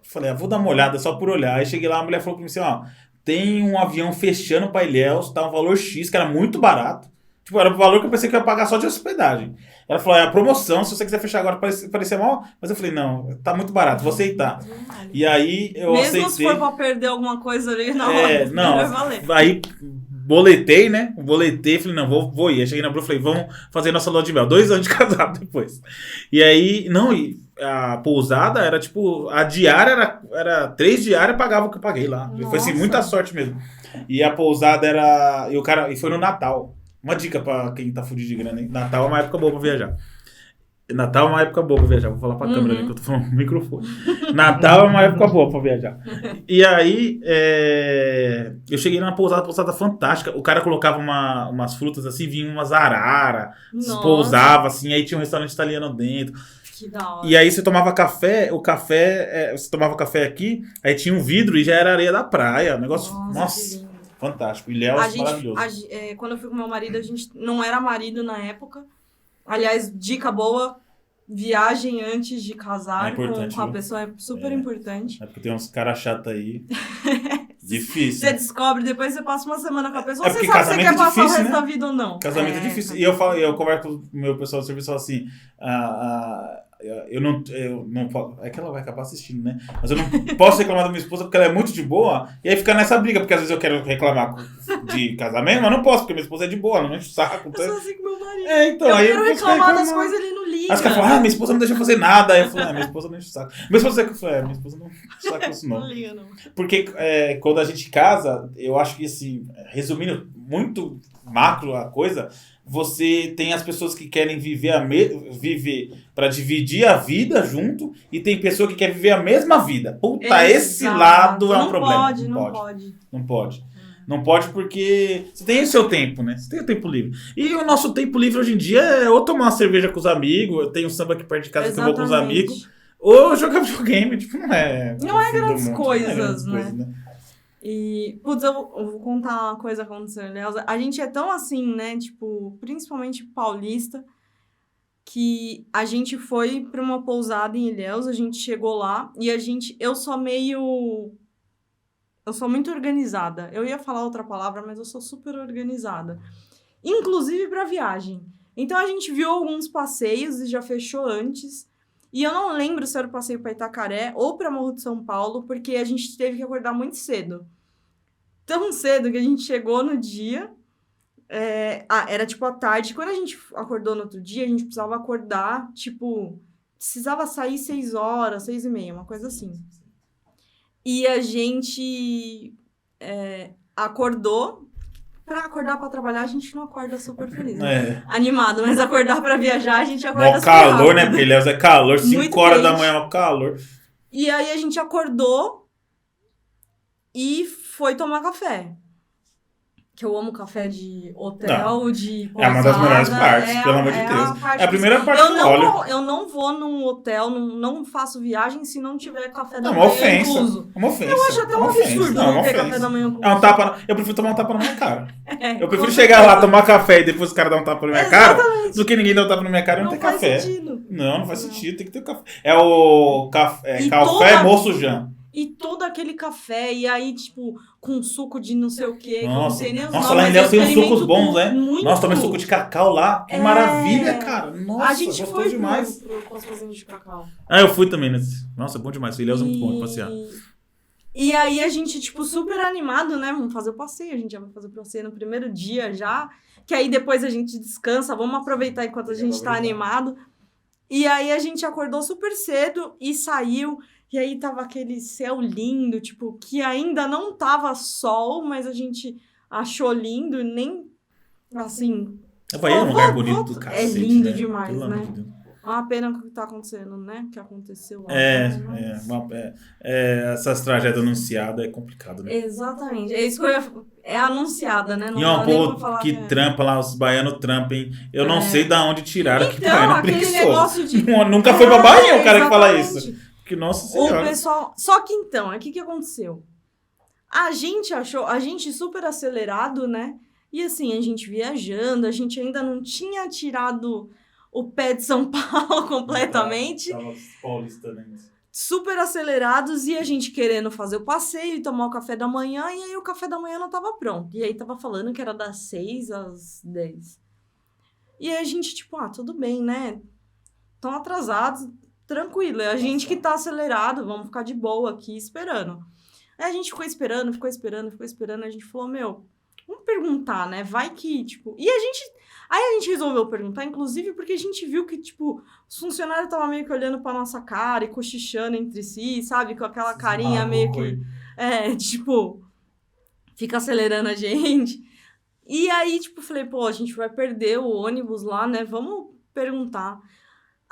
Falei, vou dar uma olhada só por olhar. Aí cheguei lá, a mulher falou pra mim assim, ó... Tem um avião fechando pra Ilhéus, tá um valor X, que era muito barato. Tipo, era o valor que eu pensei que eu ia pagar só de hospedagem. Ela falou, é a promoção, se você quiser fechar agora, parecia mal. Mas eu falei, não, tá muito barato, vou aceitar. E aí eu Mesmo aceitei. se for pra perder alguma coisa ali, não, Não, vai valer. aí boletei, né? Falei, não, vou ir. Aí cheguei na Bruna, falei, vamos fazer nossa lua de mel. 2 anos de casado depois. E aí, a pousada era tipo, a diária era 3 diárias, pagava o que eu paguei lá. Foi assim, Nossa. muita sorte mesmo. E a pousada era, e foi no Natal. Uma dica pra quem tá fudido de grana, hein? Natal é uma época boa pra viajar. Natal é uma época boa pra viajar. Vou falar pra câmera ali que eu tô falando no microfone. Natal é uma época boa pra viajar. E aí, eu cheguei na pousada fantástica. O cara colocava umas frutas assim, vinha umas arara, Nossa. pousava assim, aí tinha um restaurante italiano dentro. Que da hora. E aí você tomava café, você tomava café aqui, aí tinha um vidro e já era areia da praia. Negócio, que nossa, lindo. fantástico. Ilhéus, maravilhoso. Quando eu fui com meu marido, a gente não era marido na época. Aliás, dica boa, viagem antes de casar É importante, com a viu? pessoa é super importante. É porque tem uns caras chatos aí. Difícil. Você descobre, depois você passa uma semana com a pessoa, É você porque sabe se você casamento quer é passar o difícil, resto né? da vida ou não. Casamento é difícil. E eu converso com o meu pessoal do serviço assim, eu não posso. É que ela vai acabar assistindo, né? Mas eu não posso reclamar da minha esposa porque ela é muito de boa. E aí fica nessa briga, porque às vezes eu quero reclamar de casamento, mas não posso, porque minha esposa é de boa, ela não enche o saco. Eu sou assim com meu marido. Então, eu aí quero eu reclamar das coisas, ele não liga. Aí os caras falam, minha esposa não deixa eu fazer nada. Aí eu falo, minha esposa não enche o saco. Minha esposa minha esposa não enche o saco isso não. Não liga, não. Porque quando a gente casa, eu acho que assim, resumindo muito macro a coisa, você tem as pessoas que querem viver para dividir a vida junto e tem pessoa que quer viver a mesma vida. Puta, Exato. esse lado é um não problema. Pode, não pode. Não pode. Não pode porque você tem o seu tempo, né? Você tem o tempo livre. E o nosso tempo livre hoje em dia é ou tomar uma cerveja com os amigos, eu tenho um samba aqui perto de casa que eu vou com os amigos, Ou jogar videogame, tipo, não é... Não é o fim do grandes mundo, coisas, não é grandes né? coisas, E, putz, eu vou contar uma coisa que aconteceu, Elza. A gente é tão assim, né? Tipo, principalmente paulista, que a gente foi pra uma pousada em Ilhéus, a gente chegou lá e eu sou muito organizada. Eu ia falar outra palavra, mas eu sou super organizada. Inclusive pra viagem. Então a gente viu alguns passeios e já fechou antes. E eu não lembro se era o passeio pra Itacaré ou pra Morro de São Paulo, porque a gente teve que acordar muito cedo. Tão cedo que a gente chegou no dia. Era tipo à tarde. Quando a gente acordou no outro dia, a gente precisava acordar, tipo, precisava sair 6 horas, 6h30, uma coisa assim. E a gente acordou. Pra acordar pra trabalhar, a gente não acorda super feliz, né? Animado, mas acordar pra viajar, a gente acorda super calor, rápido. né? Porque Ilhéus é calor, 5 horas da quente. manhã é o calor. E aí a gente acordou e foi tomar café. Que eu amo café de hotel, de pousada. É uma das melhores partes, pelo amor de Deus. É a primeira parte que eu olho. Eu não vou num hotel, não faço viagem se não tiver café da Não, manhã uma ofensa. incluso. Uma ofensa. Eu acho até um absurdo não ter café da manhã incluso. É um tapa. Eu prefiro tomar um tapa na minha cara. Eu prefiro chegar lá, tomar café e depois o cara dar um tapa na minha cara do que ninguém dar um tapa na minha cara e não ter café. Sentido. Não faz sentido, tem que ter café. É o café moço Jean. E todo aquele café, e aí, tipo, com suco de não sei o quê. Nossa, não sei nem os nossa, nomes, lá em Ilhéus tem uns sucos bons, né? Muito. Nossa, tomei suco de cacau lá. Que maravilha, cara. Nossa, a gente gostou foi demais. com as fazendas de cacau. Eu fui também nesse. Nossa, bom demais. Ilhéus é muito bom de passear. E aí a gente, tipo, super animado, né? Vamos fazer o passeio. A gente já vai fazer o passeio no primeiro dia já. Que aí depois a gente descansa. Vamos aproveitar enquanto a gente tá animado. E aí a gente acordou super cedo e saiu. E aí tava aquele céu lindo, tipo, que ainda não tava sol, mas a gente achou lindo e nem, assim... A Bahia é um lugar bonito do cacete, é lindo né? demais, Pelo né? amor de Deus. É uma pena o que tá acontecendo, né? Que aconteceu lá. Essas tragédias anunciadas é complicado, né? Exatamente. É isso que é anunciada, né? Não e um povo falar que trampa lá, os baianos trampam, hein? Eu não sei de onde tiraram então, que baiano é aquele preguiçoso. negócio de... Nunca foi pra Bahia o cara que fala isso. Que, nossa senhora. O pessoal... Só que então, o que aconteceu? A gente super acelerado, né? E assim, a gente viajando, a gente ainda não tinha tirado o pé de São Paulo completamente. Tava paulista, né? Super acelerados e a gente querendo fazer o passeio e tomar o café da manhã. E aí o café da manhã não tava pronto. E aí tava falando que era das 6 às 10. E aí a gente, tipo, tudo bem, né? Estão atrasados. Tranquilo, é a gente que tá acelerado, vamos ficar de boa aqui esperando. Aí a gente ficou esperando, a gente falou, vamos perguntar, né, vai que, tipo... Aí a gente resolveu perguntar, inclusive porque a gente viu que, tipo, os funcionários estavam meio que olhando pra nossa cara e cochichando entre si, sabe, com aquela carinha meio que... tipo, fica acelerando a gente. E aí, tipo, falei, a gente vai perder o ônibus lá, né, vamos perguntar.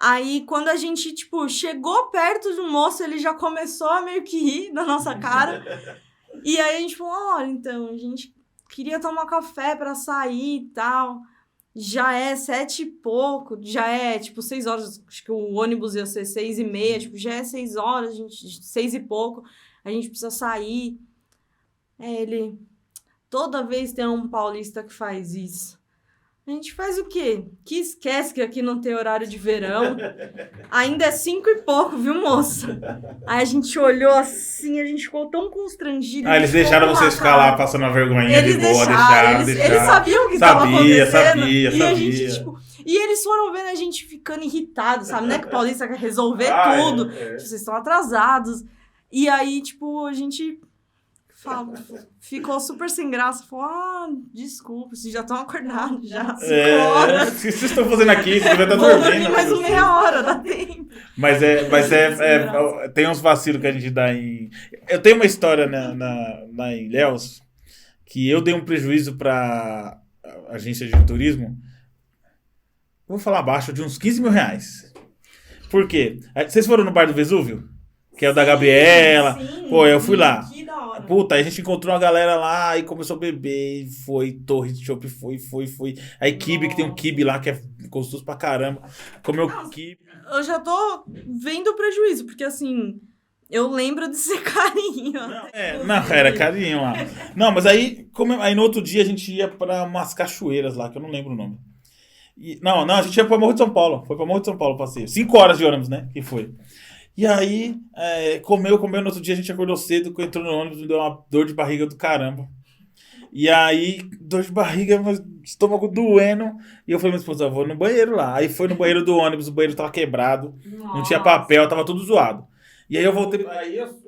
Aí, quando a gente, tipo, chegou perto do moço, ele já começou a meio que rir da nossa cara. E aí a gente falou, olha, então, a gente queria tomar café pra sair e tal. Já é 7 e pouco, já é, tipo, 6 horas. Acho que o ônibus ia ser 6h30, tipo, já é 6 horas, 6 e pouco. A gente precisa sair. Ele... Toda vez tem um paulista que faz isso. A gente faz o quê? Que esquece que aqui não tem horário de verão. Ainda é 5 e pouco, viu, moça? Aí a gente olhou assim, a gente ficou tão constrangido. Eles deixaram vocês ficar lá passando a vergonhinha eles de boa, deixaram. Eles sabiam o que estava acontecendo. Sabia. A gente, tipo, e eles foram vendo a gente ficando irritado, sabe? Né? Que o paulista quer resolver tudo. Vocês estão atrasados. E aí, tipo, a gente... ficou super sem graça, falou, desculpa, vocês já estão acordados, já 5 horas. O que vocês estão fazendo aqui? Você vai estar dormindo. Mais meia hora, dá tempo. Mas tem uns vacilos que a gente dá em... Eu tenho uma história na Ilhéus que eu dei um prejuízo para agência de turismo, vou falar baixo, de uns 15 mil reais. Por quê? Vocês foram no Bar do Vesúvio? Que é o da Gabriela. Sim, eu fui lá. Que da hora. Puta, aí a gente encontrou uma galera lá e começou a beber. E foi, Torre de Chopp, foi. Aí Kibe, que tem um Kibe lá que é gostoso pra caramba. Comeu Kibe. Eu já tô vendo o prejuízo, porque assim, eu lembro desse carinho. Não, era carinho lá. Não, mas aí no outro dia a gente ia pra umas cachoeiras lá, que eu não lembro o nome. Não, a gente ia pra Morro de São Paulo. Foi pra Morro de São Paulo o passeio. 5 horas de ônibus, né? Que foi. E aí, comeu. No outro dia a gente acordou cedo, entrou no ônibus, me deu uma dor de barriga do caramba. E aí, dor de barriga, mas estômago doendo. E eu falei, minha esposa, vou no banheiro lá. Aí foi no banheiro do ônibus, o banheiro tava quebrado. Nossa. Não tinha papel, tava tudo zoado. E aí eu voltei.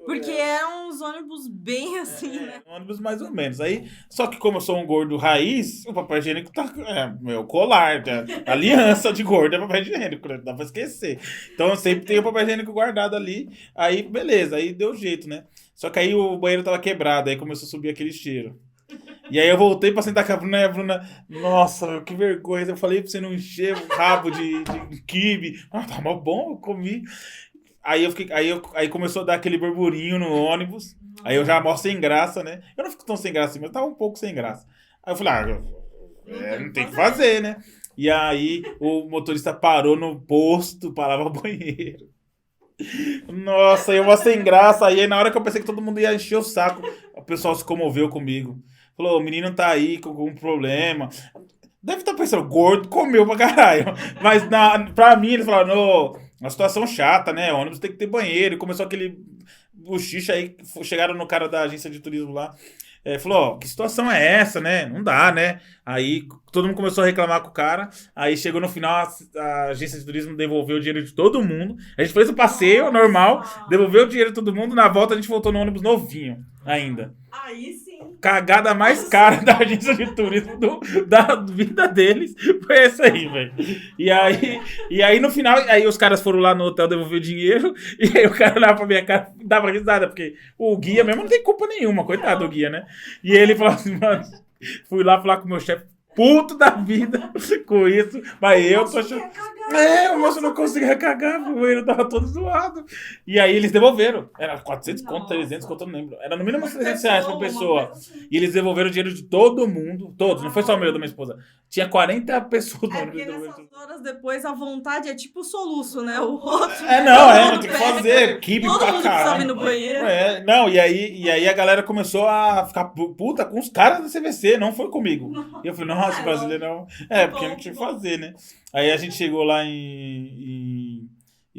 Porque eram uns ônibus bem assim, né? Ônibus mais ou menos. Aí, só que como eu sou um gordo raiz, o papel higiênico tá. Meu colar, aliança de gordo é papel higiênico, né? Dá pra esquecer. Então eu sempre tenho o papel higiênico guardado ali. Aí, beleza, aí deu jeito, né? Só que aí o banheiro tava quebrado, aí começou a subir aquele cheiro. E aí eu voltei pra sentar com a Bruna e a Bruna, nossa, meu, que vergonha. Eu falei pra você não encher o rabo de quibe. Tá mó bom, eu comi. Aí começou a dar aquele burburinho no ônibus. Aí eu já mostro sem graça, né? Eu não fico tão sem graça assim, mas eu tava um pouco sem graça. Aí eu falei, não tem que fazer, né? E aí o motorista parou no posto para lavar o banheiro. Nossa, eu mó sem graça. Aí na hora que eu pensei que todo mundo ia encher o saco, o pessoal se comoveu comigo. Falou, o menino tá aí com algum problema. Deve estar pensando, gordo comeu pra caralho. Mas pra mim, eles falaram, não, uma situação chata, né? O ônibus tem que ter banheiro. E começou aquele bochicha aí, chegaram no cara da agência de turismo lá. Falou, que situação é essa, né? Não dá, né? Aí todo mundo começou a reclamar com o cara. Aí chegou no final, a agência de turismo devolveu o dinheiro de todo mundo. A gente fez o passeio normal, devolveu o dinheiro de todo mundo. Na volta a gente voltou no ônibus novinho ainda. Aí sim. Cagada mais cara da agência de turismo da vida deles foi essa aí, velho. E aí no final, aí os caras foram lá no hotel devolver o dinheiro. E aí o cara olhava pra minha cara e dava risada, porque o guia mesmo não tem culpa nenhuma, coitado do guia, né? E ele falou assim, mano, fui lá falar com o meu chefe, puto da vida com isso, mas eu tô achando. O moço não conseguia cagar, o banheiro tava todo zoado. E aí eles devolveram. Era 400 conto, 300 conto, eu não lembro. Era no mínimo uns 300 reais por pessoa. E eles devolveram o dinheiro de todo mundo. Todos, não foi só o meu da minha esposa. Tinha 40 pessoas no porque nessas horas depois a vontade é tipo o soluço, né? O outro. Não tem que fazer. Kibe todo pra mundo precisa vir no caralho. banheiro. Não, e aí a galera começou a ficar puta com os caras da CVC, não foi comigo. E eu falei, nossa, brasileiro não. Porque não tinha o que fazer, né? Aí a gente chegou lá em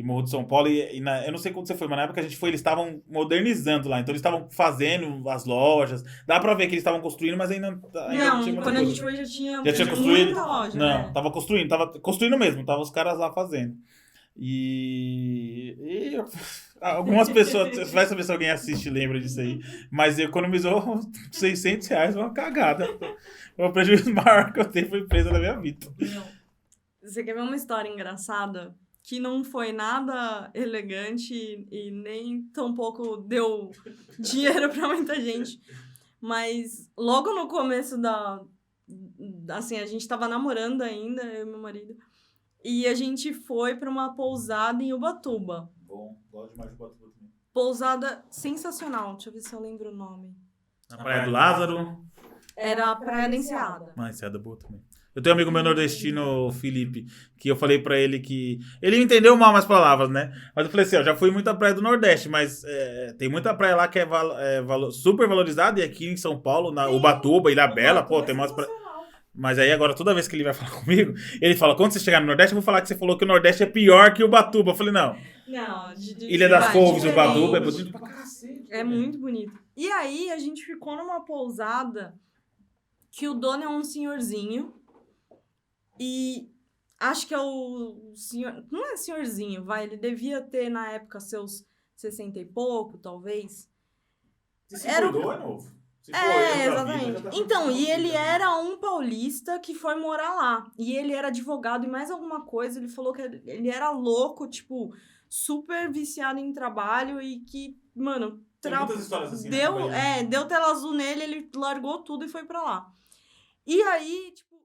Morro de São Paulo eu não sei quando você foi, mas na época que a gente foi, eles estavam modernizando lá. Então eles estavam fazendo as lojas. Dá pra ver que eles estavam construindo, mas ainda Não, tinha quando a gente foi já tinha construído? muita loja. Não, né? tava construindo mesmo. Tava os caras lá fazendo. E algumas pessoas, vai saber se alguém assiste e lembra disso aí, mas economizou 600 reais, uma cagada. O prejuízo maior que eu tenho foi presa na minha vida. Você quer ver uma história engraçada? Que não foi nada elegante e nem tampouco deu dinheiro pra muita gente. Mas logo no começo assim, a gente tava namorando ainda, eu e meu marido. E a gente foi pra uma pousada em Ubatuba. Bom, gosto demais de Ubatuba também. Pousada sensacional. Deixa eu ver se eu lembro o nome. Na Praia do Lázaro. Era a Praia da Enseada. Enseada boa também. Eu tenho um amigo meu nordestino, Felipe, que eu falei pra ele que... Ele entendeu mal minhas palavras, né? Mas eu falei assim, já fui muito à praia do Nordeste, mas tem muita praia lá que é super valorizada, e aqui em São Paulo, na Ubatuba, Ilhabela, tem umas praias... Mas aí agora, toda vez que ele vai falar comigo, ele fala, quando você chegar no Nordeste, eu vou falar que você falou que o Nordeste é pior que o Ubatuba. Eu falei, não. Ilha das Couves, Ubatuba é bonito pra cacete. É muito bonito. E aí, a gente ficou numa pousada que o dono é um senhorzinho. E acho que é o senhor... Não é senhorzinho, ele devia ter, na época, seus 60 e pouco, talvez. Você se cuidou, é novo? Exatamente. Então, e ele era um paulista que foi morar lá. E ele era advogado e mais alguma coisa. Ele falou que ele era louco, tipo, super viciado em trabalho e que, mano... Tem muitas histórias assim, deu tela azul nele, ele largou tudo e foi pra lá. E aí, tipo,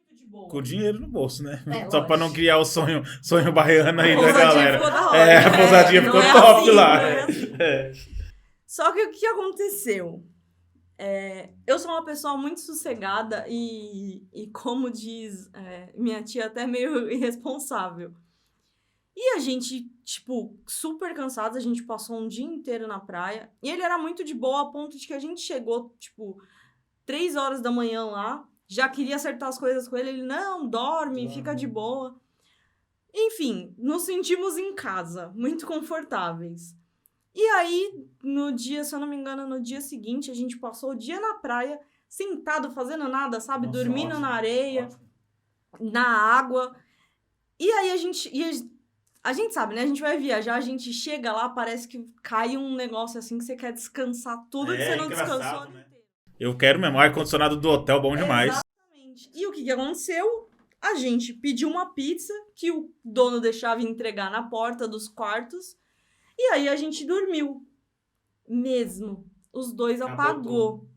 muito de boa. Com dinheiro no bolso, né? Só lógico. pra não criar o sonho baiano aí da Pousadinha galera. ficou da hora, A pousadinha ficou top assim, lá. não é assim. Só que o que aconteceu? Eu sou uma pessoa muito sossegada e como diz minha tia, até meio irresponsável. E a gente, tipo, super cansados, a gente passou um dia inteiro na praia. E ele era muito de boa, a ponto de que a gente chegou, tipo, 3 horas da manhã lá, já queria acertar as coisas com ele. Ele, não, dorme, fica de boa. Enfim, nos sentimos em casa, muito confortáveis. E aí, no dia, se eu não me engano, no dia seguinte, a gente passou o dia na praia, sentado, fazendo nada, sabe? Nossa, dormindo ótimo, na areia, ótimo. na água. E aí a gente sabe, né? A gente vai viajar, a gente chega lá, parece que cai um negócio assim que você quer descansar tudo que você não engraçado, descansou o ano né? inteiro. Eu quero mesmo, ar-condicionado do hotel, bom demais. Exatamente. E o que aconteceu? A gente pediu uma pizza que o dono deixava entregar na porta dos quartos. E aí a gente dormiu. Mesmo. Os dois apagou.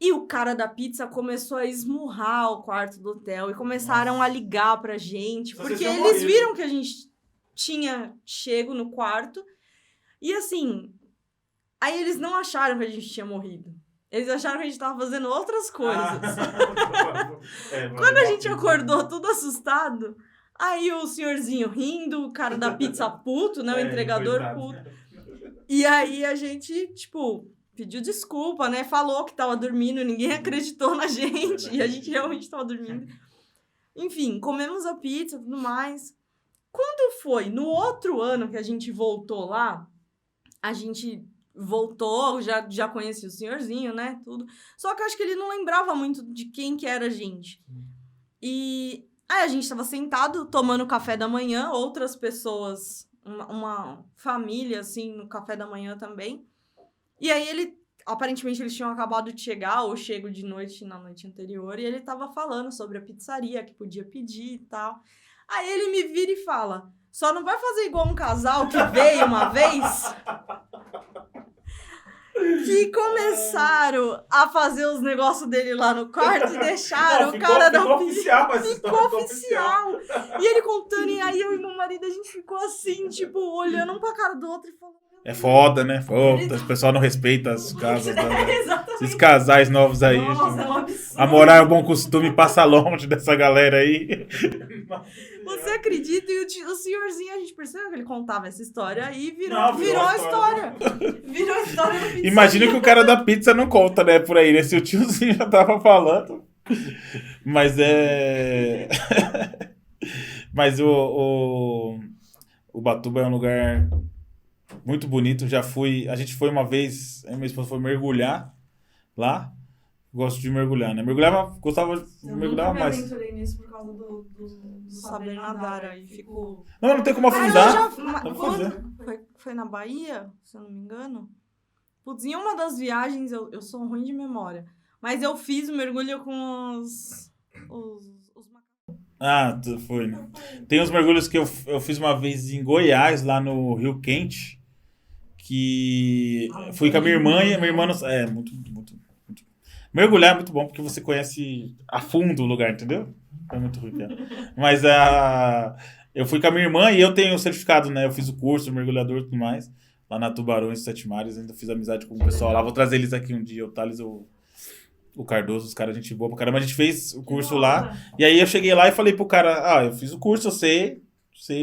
E o cara da pizza começou a esmurrar o quarto do hotel e começaram a ligar pra gente. Porque eles viram que a gente tinha chego no quarto. E assim, aí eles não acharam que a gente tinha morrido. Eles acharam que a gente tava fazendo outras coisas. Quando a gente acordou tudo assustado, aí o senhorzinho rindo, o cara da pizza puto, né? O entregador puto. E aí a gente, tipo, pediu desculpa, né? Falou que tava dormindo, ninguém acreditou na gente. E a gente realmente tava dormindo. Enfim, comemos a pizza e tudo mais. Quando foi no outro ano que a gente voltou lá, a gente voltou, já conhecia o senhorzinho, né? Tudo. Só que eu acho que ele não lembrava muito de quem que era a gente. E aí a gente tava sentado, tomando café da manhã, outras pessoas, uma família, assim, no café da manhã também. E aí aparentemente eles tinham acabado de chegar, ou chego de noite, na noite anterior, e ele tava falando sobre a pizzaria, que podia pedir e tal. Aí ele me vira e fala, só não vai fazer igual um casal que veio uma vez... Que começaram a fazer os negócios dele lá no quarto e deixaram o cara da pizza. Ficou oficial. E ele contando, e aí eu e meu marido, a gente ficou assim, tipo, olhando um pra cara do outro e falando... É foda, né? Foda. O pessoal não respeita as casas. Esses casais novos aí. Nossa, é um absurdo. A moral é o bom costume, passa longe dessa galera aí. Você acredita? E o senhorzinho, a gente percebeu que ele contava essa história e virou a história. Virou a história do pizza. Imagina que o cara da pizza não conta, né? Por aí, né? Se o tiozinho já tava falando. Mas Mas o Ubatuba é um lugar muito bonito. A gente foi uma vez, a minha esposa foi mergulhar lá. Gosto de mergulhar, né? Gostava de mergulhar mais. Eu nunca me aventurei nisso por causa do saber nadar, aí fico... Não tem como afundar. Foi na Bahia, se eu não me engano. Putz, em uma das viagens, eu sou ruim de memória, mas eu fiz o mergulho com os macacos. Foi, né? Tem uns mergulhos que eu fiz uma vez em Goiás, lá no Rio Quente, que fui com a minha irmã e a minha irmã... muito... Mergulhar é muito bom, porque você conhece a fundo o lugar, entendeu? É muito ruim, mas eu fui com a minha irmã e eu tenho o certificado, né? Eu fiz o curso, mergulhador e tudo mais, lá na Tubarões, Sete Mares. Ainda fiz amizade com o pessoal lá. Vou trazer eles aqui um dia, o Thales, o Cardoso, os caras, gente boa pra caramba. A gente fez o curso lá. E aí eu cheguei lá e falei pro cara, eu fiz o curso, eu sei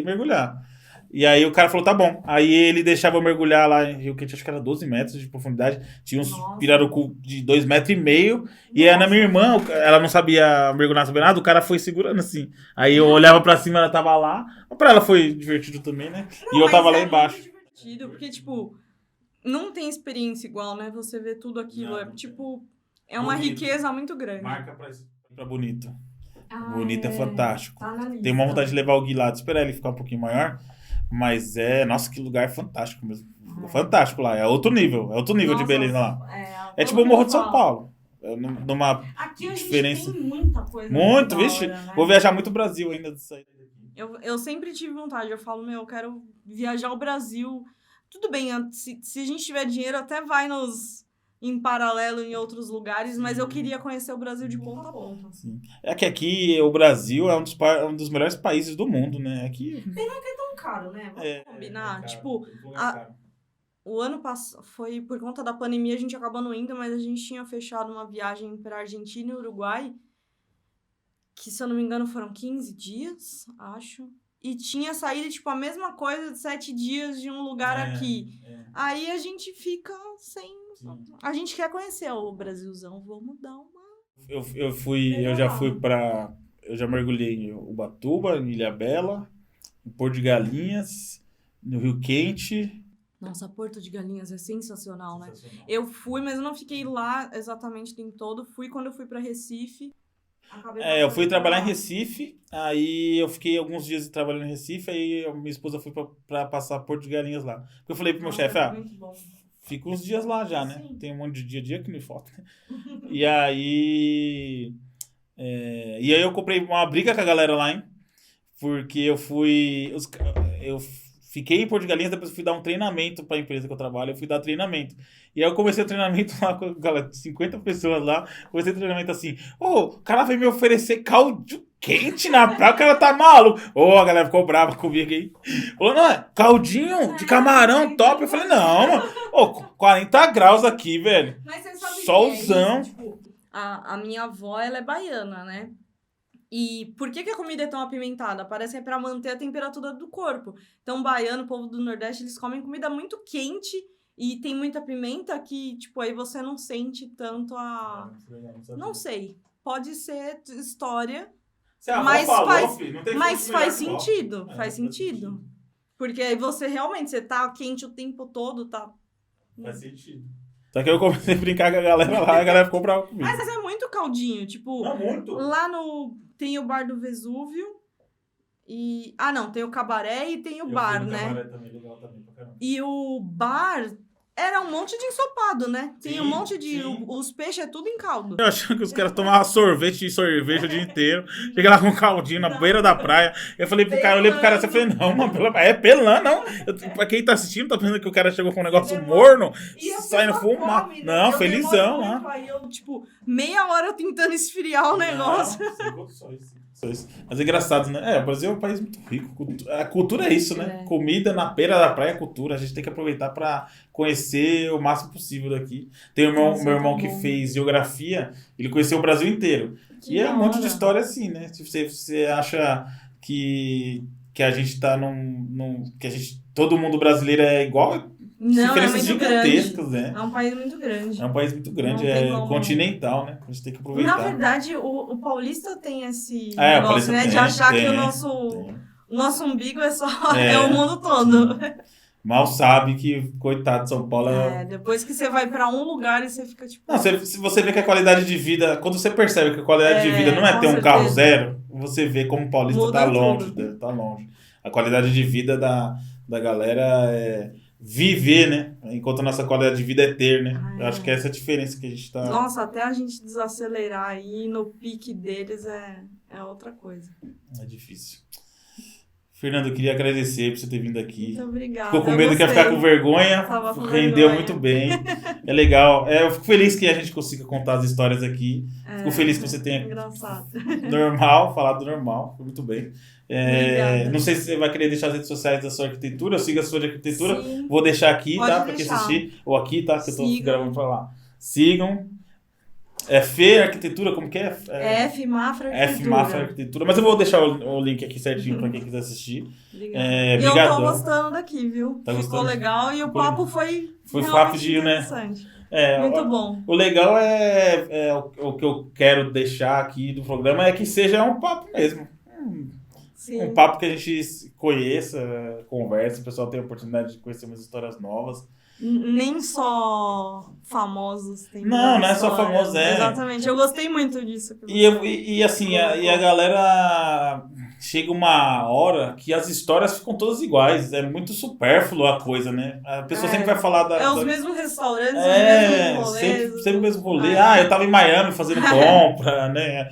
mergulhar. E aí o cara falou, tá bom. Aí ele deixava eu mergulhar lá em Rio Quente, acho que era 12 metros de profundidade. Tinha uns pirarucu de 2,5 metros. E aí a minha irmã, ela não sabia mergulhar, não sabia nada, o cara foi segurando assim. Aí eu olhava pra cima, ela tava lá. Mas pra ela foi divertido também, né? E eu tava lá embaixo. Muito divertido, porque, tipo, não tem experiência igual, né? Você vê tudo aquilo, é uma riqueza muito grande. Marca pra Bonito. Bonito é fantástico. Tá na lista. Tem uma vontade de levar o Gui lá, de esperar ele ficar um pouquinho maior. Mas nossa, que lugar fantástico mesmo. Fantástico lá, é outro nível de beleza lá. É tipo o Morro de São Paulo. Numa aqui a gente diferença. tem muita coisa. Muito, vixe. Né? Vou viajar muito o Brasil ainda disso aí. Eu sempre tive vontade, eu falo, eu quero viajar o Brasil. Tudo bem, se a gente tiver dinheiro, até vai em paralelo em outros lugares, mas eu queria conhecer o Brasil de ponta a ponta. Sim. É que aqui o Brasil é um dos melhores países do mundo, né? Aqui... Pena que é tão caro, né? Vamos combinar. Caro. Tipo, O ano passado, foi por conta da pandemia, a gente acabou não indo, mas a gente tinha fechado uma viagem pra Argentina e Uruguai, que, se eu não me engano, foram 15 dias, acho. E tinha saído, tipo, a mesma coisa de 7 dias de um lugar aqui. Aí a gente fica sem... Sim. A gente quer conhecer o Brasilzão, vamos dar uma... Eu já mergulhei em Ubatuba, em Ilhabela, em Porto de Galinhas, no Rio Quente. Nossa, Porto de Galinhas é sensacional, né? Sensacional. Eu fui, mas eu não fiquei lá exatamente o tempo todo. Fui quando eu fui pra Recife. Eu fui trabalhar em Recife, aí eu fiquei alguns dias trabalhando em Recife, aí minha esposa foi pra passar Porto de Galinhas lá. Porque eu falei pro meu chefe, fica uns dias lá já, né? Sim. Tem um monte de dia que me falta. E aí... E aí eu comprei uma briga com a galera lá, hein? Porque eu fiquei em Porto de Galinhas, depois fui dar um treinamento pra empresa que eu trabalho, eu fui dar treinamento. E aí eu comecei o treinamento lá com galera, 50 pessoas lá, comecei o treinamento assim, o cara veio me oferecer caldo quente na praia, o cara tá maluco. A galera ficou brava comigo aí. Falou, não, caldinho de camarão top. Eu falei, não, mano, 40 graus aqui, velho. Mas você sabe Solzão. que é isso, tipo, a minha avó, ela é baiana, né? E por que a comida é tão apimentada? Parece que é pra manter a temperatura do corpo. Então, baiano, o povo do Nordeste, eles comem comida muito quente e tem muita pimenta que, tipo, aí você não sente tanto a... Não sei. Pode ser história, mas faz sentido. Faz sentido. Porque aí você realmente, você tá quente o tempo todo, tá... Faz sentido. Só que eu comecei a brincar com a galera lá, a galera ficou brava comigo. Mas é muito caldinho, tipo... Não, muito. Lá tem o Bar do Vesúvio e... Ah, não, tem o cabaré e tem o bar, né? Cabaré também, legal também, pra caramba. E o bar era um monte de ensopado, né? Tem Sim, um monte de... sim. Os peixes é tudo em caldo. Eu achando que os caras tomavam sorvete o dia inteiro. Chega lá com um caldinho na beira da praia. Eu falei pro cara, olhei pro cara assim, eu falei, não, mano, pelando, não. Pra quem tá assistindo, tá pensando que o cara chegou com um negócio morno, saindo fumar. Come, né? Não, Eu felizão, demoro muito, né? aí eu, tipo, meia hora tentando esfriar o negócio. Não, só isso. Mas é engraçado, né? O Brasil é um país muito rico. A cultura é isso, né? Comida na beira da praia é cultura. A gente tem que aproveitar pra conhecer o máximo possível daqui. Tem meu irmão que fez geografia, ele conheceu o Brasil inteiro. E é um monte de história assim, né? Se você acha que a gente tá todo mundo brasileiro é igual, Não, diferenças gigantescas, né? É um país muito grande. É um país muito grande, continental, né? A gente tem que aproveitar. Na verdade, o paulista tem esse o negócio, né? De achar que o nosso umbigo é só o mundo todo. Mal sabe que, coitado de São Paulo... Depois que você vai pra um lugar e você fica tipo... Não, se você vê que a qualidade de vida... Quando você percebe que a qualidade de vida não é ter um carro zero, você vê como o paulista Muda tá longe, tudo. tá longe. A qualidade de vida da galera é viver, né? Enquanto a nossa qualidade de vida é ter, né? Eu acho que essa é a diferença que a gente tá... Nossa, até a gente desacelerar aí no pique deles é outra coisa. É difícil. Fernando, eu queria agradecer por você ter vindo aqui. Muito obrigada. Ficou com medo que ia ficar com vergonha. Rendeu muito bem. É legal. Eu fico feliz que a gente consiga contar as histórias aqui. Fico feliz que você tenha... Engraçado. Falado normal. Foi muito bem. Não sei se você vai querer deixar as redes sociais da sua arquitetura. Eu sigo a sua de arquitetura. Sim. Vou deixar aqui, Pode tá? Pra quem deixar. assistir. Ou aqui, tá? Que eu tô Sigam. gravando pra lá. Sigam. Fê Arquitetura, como que é? F Mafra Arquitetura. F Mafra Arquitetura. Mas eu vou deixar o link aqui certinho pra quem quiser assistir. Obrigada. E eu tô gostando daqui, viu? Tá Ficou gostando? legal e o papo foi realmente rapidinho, né? interessante. Muito bom. O legal o que eu quero deixar aqui do programa é que seja um papo mesmo. Sim. Um papo que a gente conheça, converse, o pessoal tenha a oportunidade de conhecer umas histórias novas. Nem só famosos tem. Não é só famosos, Exatamente, eu gostei muito disso. E assim, a galera... Chega uma hora que as histórias ficam todas iguais. É muito supérfluo a coisa, né? A pessoa sempre vai falar os mesmos restaurantes, os mesmos rolês. Sempre o mesmo rolê. Eu tava em Miami fazendo compra, né?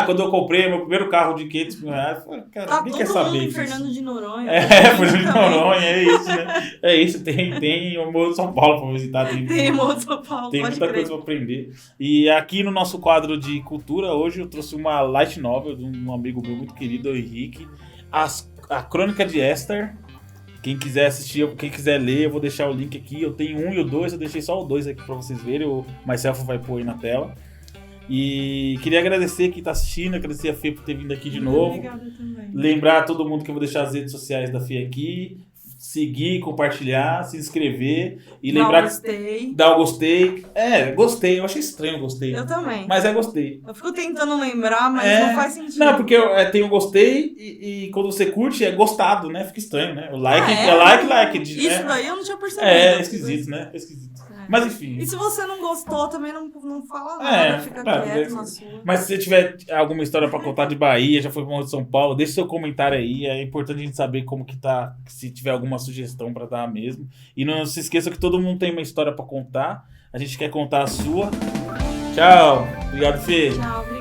Quando eu comprei meu primeiro carro de 500 mil reais, cara, ninguém quer saber disso. Fernando de Noronha. Fernando de Noronha, é isso, né? É isso, tem o Morro de São Paulo pra visitar. Tem Morro de São Paulo, tem muita coisa pra aprender. E aqui no nosso quadro de cultura, hoje eu trouxe uma light novel de um amigo meu muito querido, Henrique. A Crônica de Esther. Quem quiser assistir, quem quiser ler, eu vou deixar o link aqui. Eu tenho 1 e o 2, eu deixei só o 2 aqui pra vocês verem. O Myself vai pôr aí na tela. E queria agradecer quem tá assistindo, agradecer a Fê por ter vindo aqui de novo. Obrigada também. Lembrar a todo mundo que eu vou deixar as redes sociais da Fê aqui. Seguir, compartilhar, se inscrever. E lembrar Gostei. dar o gostei. Gostei. Eu achei estranho o gostei. Eu também. Mas gostei. Eu fico tentando lembrar, mas não faz sentido. Não, porque tem o gostei e quando você curte é gostado, né? Fica estranho, né? O like like. Isso né? daí eu não tinha percebido. É esquisito, né? É esquisito. Mas enfim. E se você não gostou, também não fala nada, fica quieto na sua. Mas se você tiver alguma história pra contar de Bahia, já foi pra São Paulo, deixa seu comentário aí. É importante a gente saber como que tá, se tiver alguma sugestão pra dar mesmo. E não se esqueça que todo mundo tem uma história pra contar. A gente quer contar a sua. Tchau. Obrigado, Fê. Tchau.